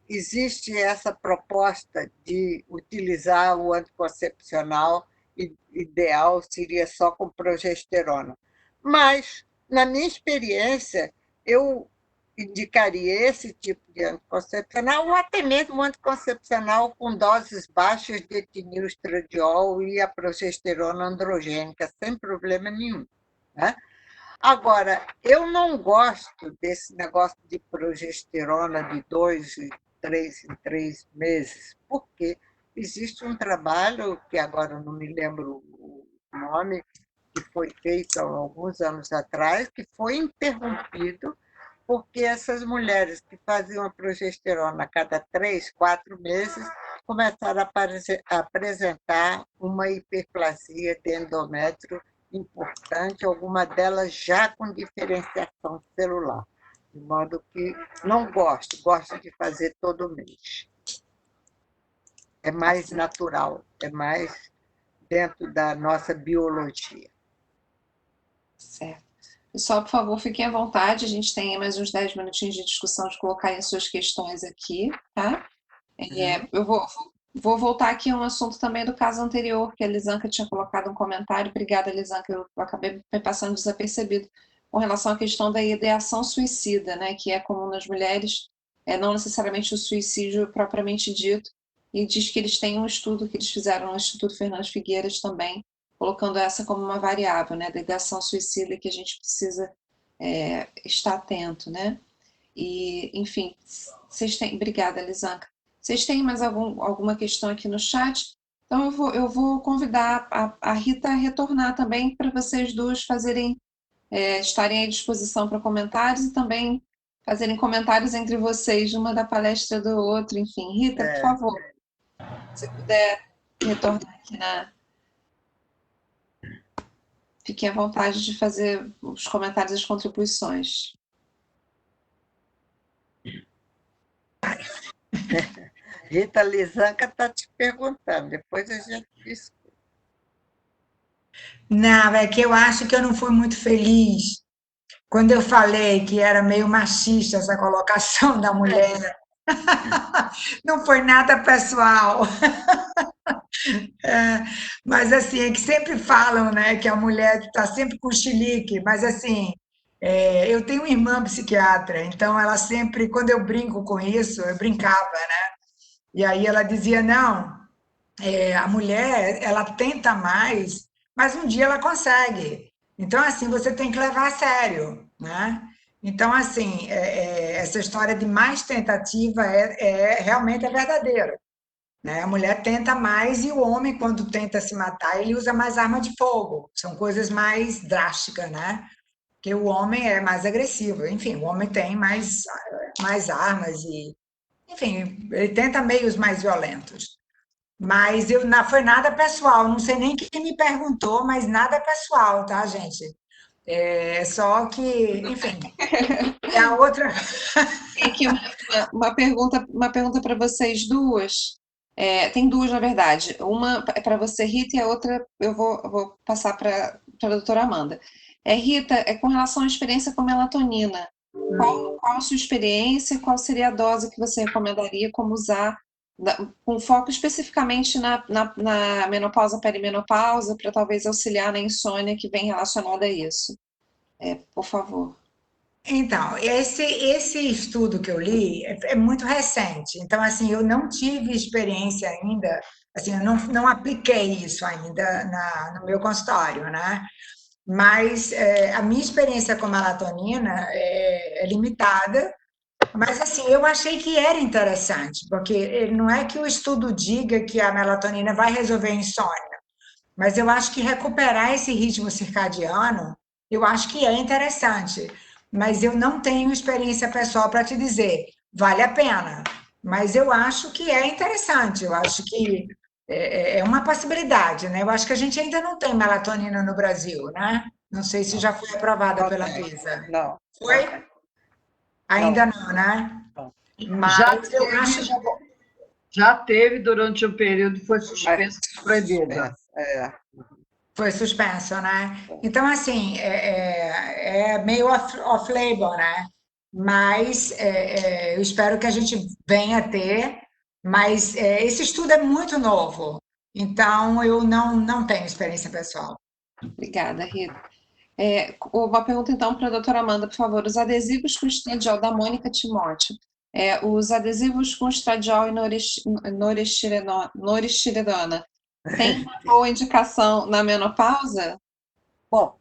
existe essa proposta de utilizar o anticoncepcional, ideal seria só com progesterona. Mas, na minha experiência, eu indicaria esse tipo de anticoncepcional, ou até mesmo anticoncepcional com doses baixas de etilneoestradiol e a progesterona androgênica, sem problema nenhum. Né? Agora, eu não gosto desse negócio de progesterona de 2 e 3 em 3 meses, porque existe um trabalho, que agora eu não me lembro o nome, que foi feito há alguns anos atrás, que foi interrompido porque essas mulheres que faziam a progesterona a cada 3, 4 meses começaram a apresentar uma hiperplasia de endométrio importante, alguma delas já com diferenciação celular. De modo que não gosto de fazer todo mês. É mais natural, é mais dentro da nossa biologia. Certo. Pessoal, por favor, fiquem à vontade. A gente tem mais uns 10 minutinhos de discussão, de colocar as suas questões aqui, tá? Eu vou voltar aqui a um assunto também do caso anterior, que a Lisanca tinha colocado um comentário. Obrigada, Lisanca, eu acabei me passando desapercebido com relação à questão da ideação suicida, né, que é comum nas mulheres, não necessariamente o suicídio propriamente dito, e diz que eles têm um estudo que eles fizeram no Instituto Fernandes Figueiras também, colocando essa como uma variável, né, da ideação suicida que a gente precisa estar atento, né? E, enfim, vocês têm... Obrigada, Lisanca. Vocês têm mais alguma questão aqui no chat? Então, eu vou convidar a Rita a retornar também para vocês duas estarem à disposição para comentários e também fazerem comentários entre vocês, uma da palestra do outro, enfim. Rita, por favor, se puder retornar aqui Fiquem à vontade de fazer os comentários e as contribuições. Rita, Lisanca está te perguntando, depois a gente discute. Não, é que eu acho que eu não fui muito feliz quando eu falei que era meio machista essa colocação da mulher. Não foi nada pessoal. Mas assim, é que sempre falam, né, que a mulher está sempre com chilique, mas assim, eu tenho uma irmã psiquiatra, então ela sempre, quando eu brinco com isso, eu brincava, né? E aí ela dizia, não, a mulher, ela tenta mais, mas um dia ela consegue. Então, assim, você tem que levar a sério, né? Então, assim, essa história de mais tentativa realmente é verdadeira, né? A mulher tenta mais e o homem, quando tenta se matar, ele usa mais arma de fogo. São coisas mais drásticas, né? Porque o homem é mais agressivo. Enfim, o homem tem mais armas e, enfim, ele tenta meios mais violentos. Mas não foi nada pessoal, não sei nem quem me perguntou, mas nada pessoal, tá, gente? É só que, enfim, a outra. Tem aqui uma pergunta para vocês duas. Tem duas, na verdade. Uma é para você, Rita, e a outra eu vou passar para a doutora Amanda. Rita, com relação à experiência com melatonina, qual a sua experiência? Qual seria a dose que você recomendaria como usar, com foco especificamente na menopausa, perimenopausa, para talvez auxiliar na insônia que vem relacionada a isso? Por favor. Então, esse estudo que eu li é muito recente. Então, assim, eu não tive experiência ainda, assim, eu não apliquei isso ainda no meu consultório, né? Mas a minha experiência com melatonina é limitada, mas assim, eu achei que era interessante, porque não é que o estudo diga que a melatonina vai resolver a insônia, mas eu acho que recuperar esse ritmo circadiano, eu acho que é interessante. Mas eu não tenho experiência pessoal para te dizer, vale a pena. Mas eu acho que é interessante, eu acho que é uma possibilidade, né? Eu acho que a gente ainda não tem melatonina no Brasil, né? Não sei se já foi aprovada pela Anvisa. Não. Foi? Ainda não, né? Mas já teve durante um período, foi suspensa, proibida. Foi suspenso, né? Então, assim, é meio off-label, né? Mas eu espero que a gente venha a ter. Mas esse estudo é muito novo, então eu não tenho experiência pessoal. Obrigada, Rita. Uma pergunta, então, para a doutora Amanda, por favor. Os adesivos com estradiol da Mônica Timóteo. Os adesivos com estradiol e noristirena têm uma boa indicação na menopausa? Bom,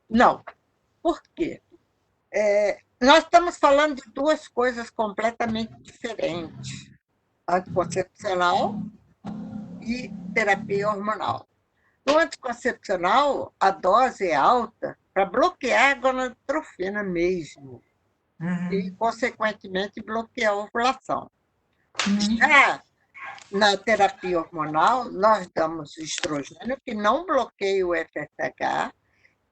não. Por quê? Nós estamos falando de duas coisas completamente diferentes: anticoncepcional e terapia hormonal. No anticoncepcional, a dose é alta para bloquear a gonadotrofina mesmo, e, consequentemente, bloquear a ovulação. Já na terapia hormonal, nós damos estrogênio, que não bloqueia o FSH,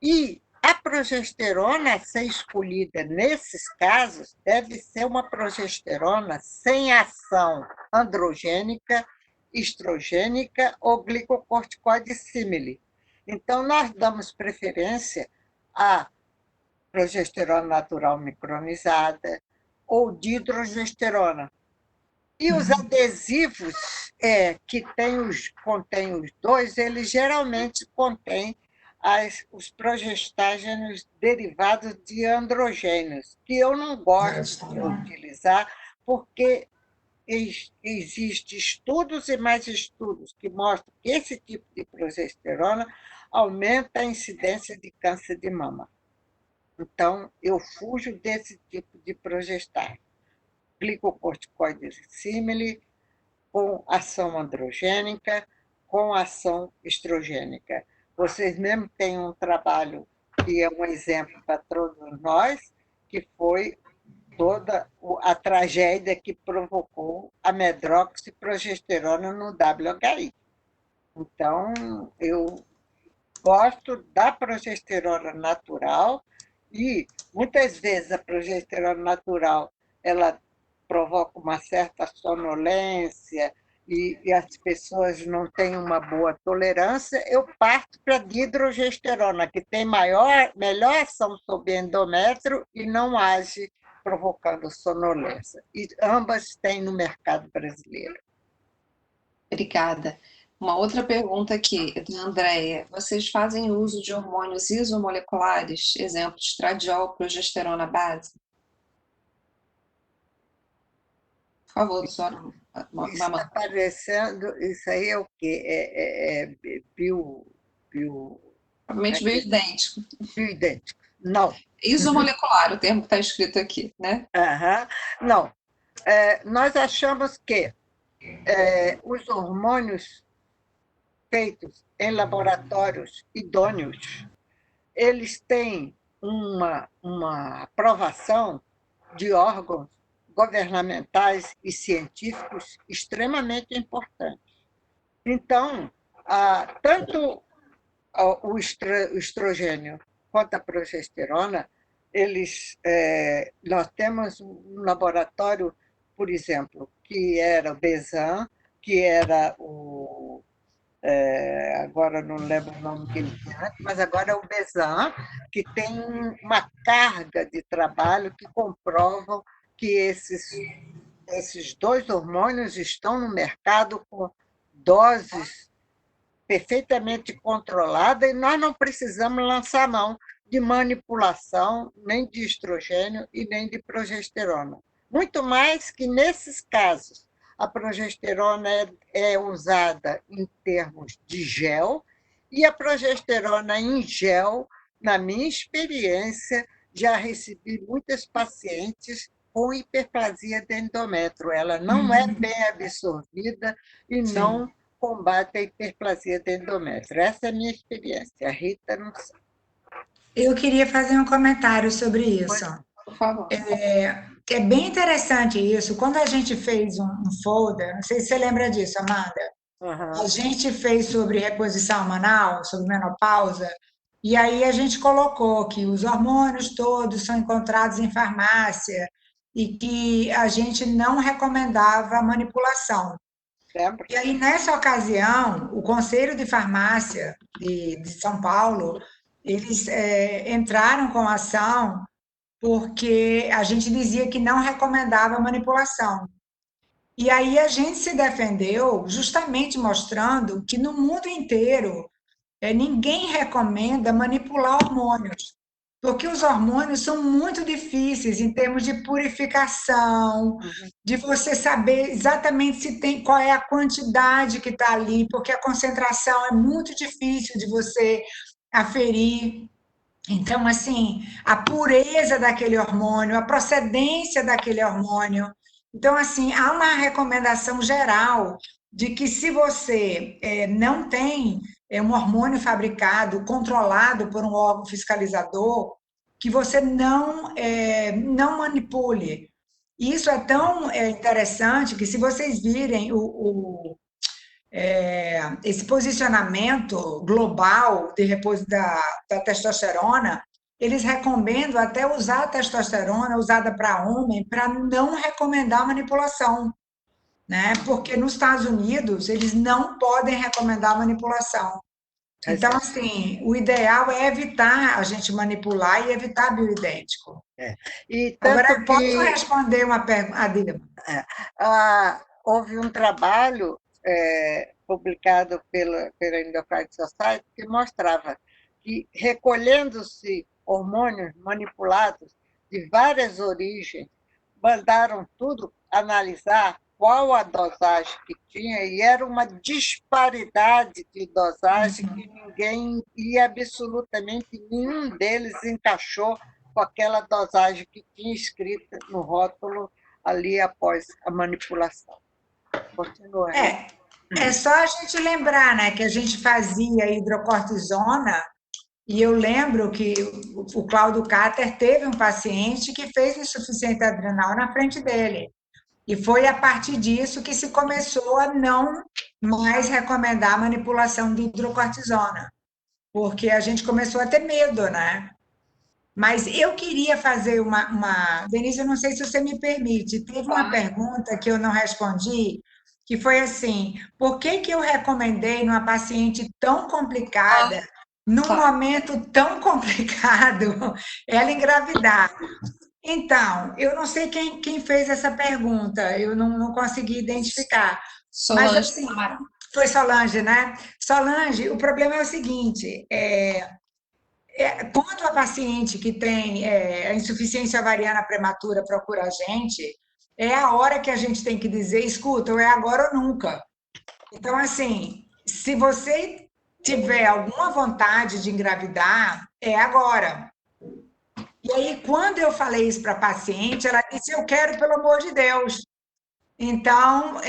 e a progesterona a ser escolhida nesses casos deve ser uma progesterona sem ação androgênica, estrogênica ou glicocorticoide símile. Então, nós damos preferência à progesterona natural micronizada ou dihidrogesterona. E os adesivos que contêm os dois, eles geralmente contêm os progestágenos derivados de androgênios, que eu não gosto de utilizar, porque existem estudos e mais estudos que mostram que esse tipo de progesterona aumenta a incidência de câncer de mama. Então, eu fujo desse tipo de progestágeno. Glicocorticoide símile, com ação androgênica, com ação estrogênica. Vocês mesmo têm um trabalho que é um exemplo para todos nós, que foi toda a tragédia que provocou a medroxiprogesterona no WHI. Então, eu gosto da progesterona natural e, muitas vezes, a progesterona natural ela provoca uma certa sonolência e as pessoas não têm uma boa tolerância. Eu parto para a dihidrogesterona, que tem melhor ação sobre endométrio e não age provocando sonolência. E ambas têm no mercado brasileiro. Obrigada. Uma outra pergunta aqui, da Andréia. Vocês fazem uso de hormônios isomoleculares, exemplo, estradiol, progesterona base? Por favor, doutora. Isso está parecendo, isso aí é o quê? Provavelmente bioidêntico. Bioidêntico. Não. Isomolecular, o termo que está escrito aqui, né? Não. Nós achamos que os hormônios feitos em laboratórios idôneos, eles têm uma aprovação de órgãos governamentais e científicos extremamente importantes. Então, tanto o estrogênio quanto a progesterona, nós temos um laboratório, por exemplo, que era o Bezan, que era agora não lembro o nome que ele tinha, mas agora é o Bezan, que tem uma carga de trabalho que comprovam que esses dois hormônios estão no mercado com doses perfeitamente controladas e nós não precisamos lançar mão de manipulação nem de estrogênio e nem de progesterona. Muito mais que, nesses casos, a progesterona é usada em termos de gel e a progesterona em gel, na minha experiência, já recebi muitas pacientes com hiperplasia de endométrio. Ela não é bem absorvida e não combate a hiperplasia de endométrio. Essa é a minha experiência. A Rita não sabe. Eu queria fazer um comentário sobre isso. Por favor. É bem interessante isso. Quando a gente fez um folder, não sei se você lembra disso, Amanda, a gente fez sobre reposição hormonal, sobre menopausa, e aí a gente colocou que os hormônios todos são encontrados em farmácia e que a gente não recomendava manipulação. E aí, nessa ocasião, o Conselho de Farmácia de São Paulo, eles entraram com ação porque a gente dizia que não recomendava manipulação. E aí a gente se defendeu justamente mostrando que no mundo inteiro ninguém recomenda manipular hormônios, porque os hormônios são muito difíceis em termos de purificação, de você saber exatamente se tem qual é a quantidade que está ali, porque a concentração é muito difícil de você aferir. Então, assim, a pureza daquele hormônio, a procedência daquele hormônio. Então, assim, há uma recomendação geral de que se você não tem um hormônio fabricado, controlado por um órgão fiscalizador, que você não manipule. Isso é tão interessante que se vocês virem esse posicionamento global de repouso da testosterona, eles recomendam até usar a testosterona usada para homem para não recomendar manipulação, né? Porque nos Estados Unidos eles não podem recomendar manipulação. Então, assim, o ideal é evitar a gente manipular e evitar bioidêntico. E Agora, tanto posso que responder uma pergunta? Diga. houve um trabalho publicado pela Endocrine Society que mostrava que, recolhendo-se hormônios manipulados de várias origens, mandaram tudo analisar qual a dosagem que tinha, e era uma disparidade de dosagem que ninguém, e absolutamente nenhum deles encaixou com aquela dosagem que tinha escrita no rótulo ali após a manipulação. Continua. É só a gente lembrar, né, que a gente fazia hidrocortisona, e eu lembro que o Cláudio Cáter teve um paciente que fez insuficiência adrenal na frente dele. E foi a partir disso que se começou a não mais recomendar a manipulação de hidrocortisona, porque a gente começou a ter medo, né? Mas eu queria fazer Denise, eu não sei se você me permite, teve uma pergunta que eu não respondi, que foi assim: por que que eu recomendei numa paciente tão complicada, num momento tão complicado, ela engravidar? Então, eu não sei quem fez essa pergunta, eu não consegui identificar. Mas, Solange assim, foi Solange, né? Solange, o problema é o seguinte: quando a paciente que tem a insuficiência ovariana prematura procura a gente, é a hora que a gente tem que dizer, escuta, ou é agora ou nunca. Então, assim, se você tiver alguma vontade de engravidar, é agora. E aí, quando eu falei isso para a paciente, ela disse, eu quero, pelo amor de Deus. Então,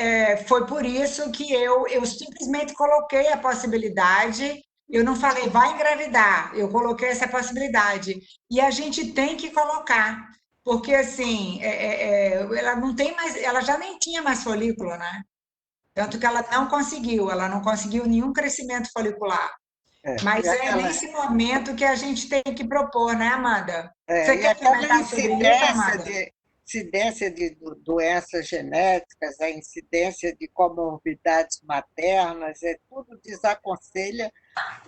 foi por isso que eu simplesmente coloquei a possibilidade, eu não falei, vai engravidar, eu coloquei essa possibilidade. E a gente tem que colocar, porque assim, ela não tem mais, ela já nem tinha mais folículo, né? Tanto que ela não conseguiu nenhum crescimento folicular. Mas é nesse momento que a gente tem que propor, né, Amanda? Você quer comentar sobre isso, Amanda? Incidência de doenças genéticas, a incidência de comorbidades maternas, tudo desaconselha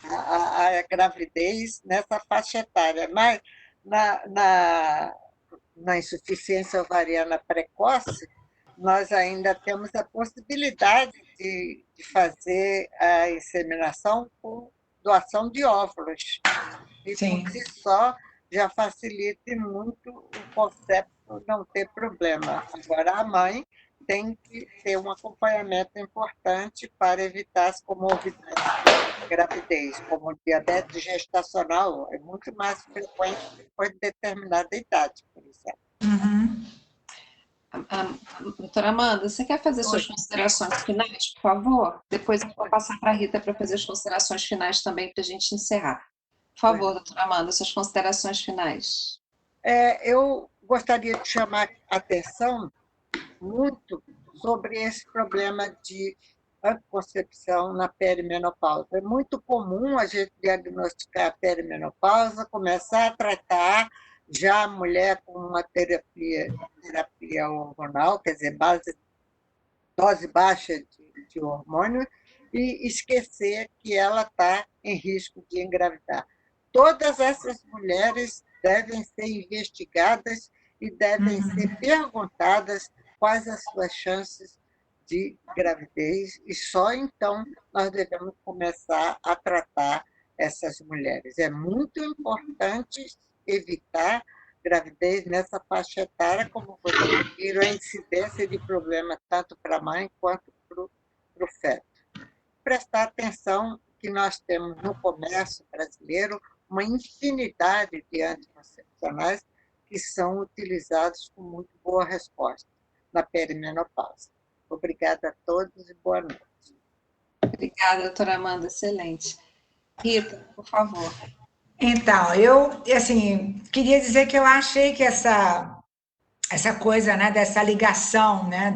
a gravidez nessa faixa etária. Mas na insuficiência ovariana precoce, nós ainda temos a possibilidade de fazer a inseminação com doação de óvulos. E, por si só, já facilita muito o conceito de não ter problema. Agora, a mãe tem que ter um acompanhamento importante para evitar as comorbidades da gravidez, como diabetes gestacional, é muito mais frequente depois de determinada idade, por exemplo. Doutora Amanda, você quer fazer suas considerações finais, por favor? Depois eu vou passar para a Rita para fazer as considerações finais também, para a gente encerrar. Por favor, doutora Amanda, suas considerações finais. Eu gostaria de chamar a atenção muito sobre esse problema de anticoncepção na perimenopausa. É muito comum a gente diagnosticar a perimenopausa, começar a tratar já a mulher com uma terapia hormonal, quer dizer, dose baixa de hormônio, e esquecer que ela está em risco de engravidar. Todas essas mulheres devem ser investigadas e devem ser perguntadas quais as suas chances de gravidez, e só então nós devemos começar a tratar essas mulheres. É muito importante evitar gravidez nessa faixa etária, como vocês viram, a incidência de problema tanto para a mãe quanto para o feto. Prestar atenção que nós temos no comércio brasileiro uma infinidade de anticoncepcionais que são utilizados com muito boa resposta na perimenopausa. Obrigada a todos e boa noite. Obrigada, doutora Amanda, excelente. Rita, por favor. Então, eu, assim, queria dizer que eu achei que essa coisa, né, dessa ligação, né,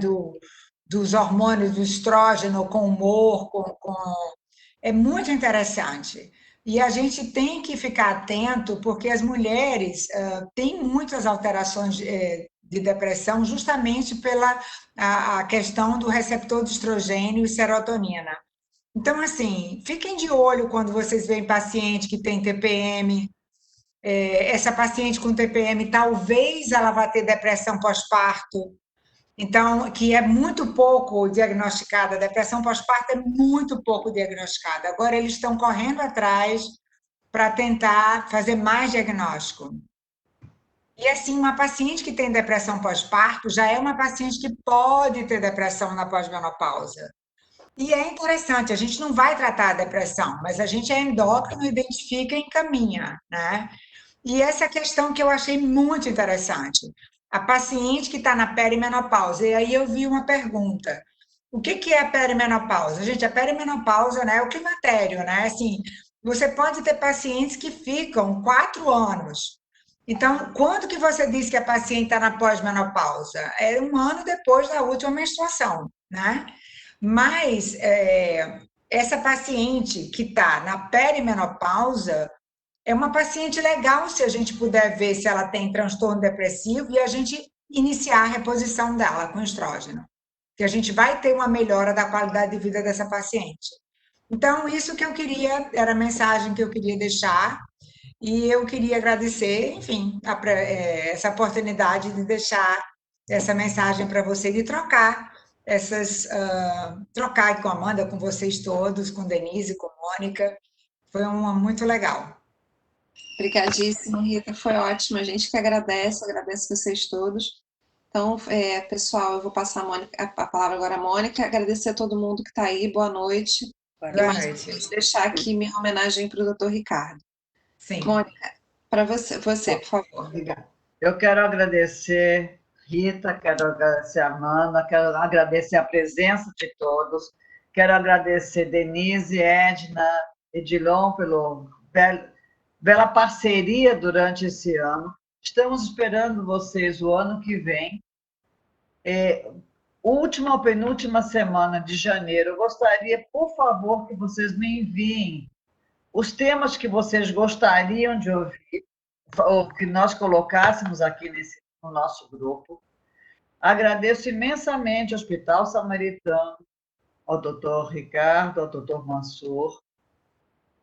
dos hormônios do estrógeno com o humor, é muito interessante. E a gente tem que ficar atento, porque as mulheres têm muitas alterações de depressão justamente pela a questão do receptor de estrogênio e serotonina. Então, assim, fiquem de olho quando vocês veem paciente que tem TPM. Essa paciente com TPM, talvez ela vá ter depressão pós-parto. Então, que é muito pouco diagnosticada, a depressão pós-parto é muito pouco diagnosticada. Agora, eles estão correndo atrás para tentar fazer mais diagnóstico. E, assim, uma paciente que tem depressão pós-parto já é uma paciente que pode ter depressão na pós-menopausa. E é interessante, a gente não vai tratar a depressão, mas a gente é endócrino, identifica e encaminha, né? E essa questão que eu achei muito interessante. A paciente que está na perimenopausa, e aí eu vi uma pergunta. O que é a perimenopausa? Gente, a perimenopausa, né, é o climatério, né? Assim, você pode ter pacientes que ficam 4 anos. Então, quando que você diz que a paciente está na pós-menopausa? É 1 ano depois da última menstruação, né? Mas essa paciente que está na perimenopausa é uma paciente legal se a gente puder ver se ela tem transtorno depressivo e a gente iniciar a reposição dela com estrógeno, que a gente vai ter uma melhora da qualidade de vida dessa paciente. Então, isso que eu queria, era a mensagem que eu queria deixar, e eu queria agradecer, enfim, essa oportunidade de deixar essa mensagem para você, de trocar trocar com a Amanda, com vocês todos, com Denise, com Mônica, foi muito legal. Obrigadíssima, Rita, foi ótimo. A gente que agradece vocês todos. Então, pessoal, eu vou passar a palavra agora à Mônica, agradecer a todo mundo que está aí, boa noite. Boa noite. Deixar aqui minha homenagem para o doutor Ricardo. Sim. Mônica, para você, por favor. Obrigada. Eu quero agradecer, Rita, quero agradecer a Amanda, quero agradecer a presença de todos, quero agradecer Denise, Edna, Edilon, pela parceria durante esse ano. Estamos esperando vocês o ano que vem. Última ou penúltima semana de janeiro, eu gostaria, por favor, que vocês me enviem os temas que vocês gostariam de ouvir, ou que nós colocássemos aqui no nosso grupo. Agradeço imensamente ao Hospital Samaritano, ao doutor Ricardo, ao doutor Mansur,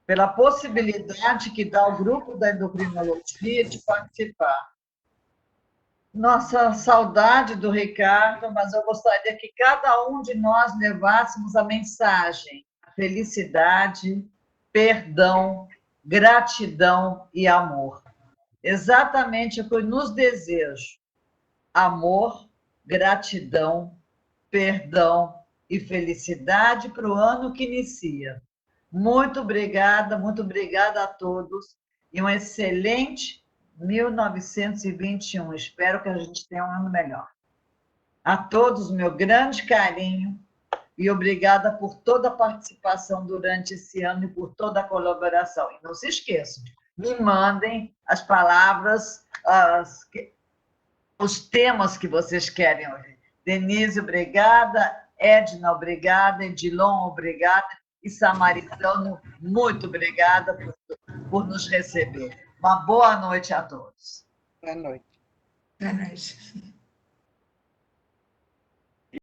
pela possibilidade que dá ao grupo da endocrinologia de participar. Nossa saudade do Ricardo, mas eu gostaria que cada um de nós levássemos a mensagem, a felicidade, perdão, gratidão e amor. Exatamente o que eu nos desejo. Amor, gratidão, perdão e felicidade para o ano que inicia. Muito obrigada a todos e um excelente 1921. Espero que a gente tenha um ano melhor. A todos, meu grande carinho e obrigada por toda a participação durante esse ano e por toda a colaboração. E não se esqueçam, me mandem as palavras, os temas que vocês querem ouvir. Denise, obrigada. Edna, obrigada. Edilon, obrigada. E Samaritano, muito obrigada por nos receber. Uma boa noite a todos. Boa noite. Boa noite.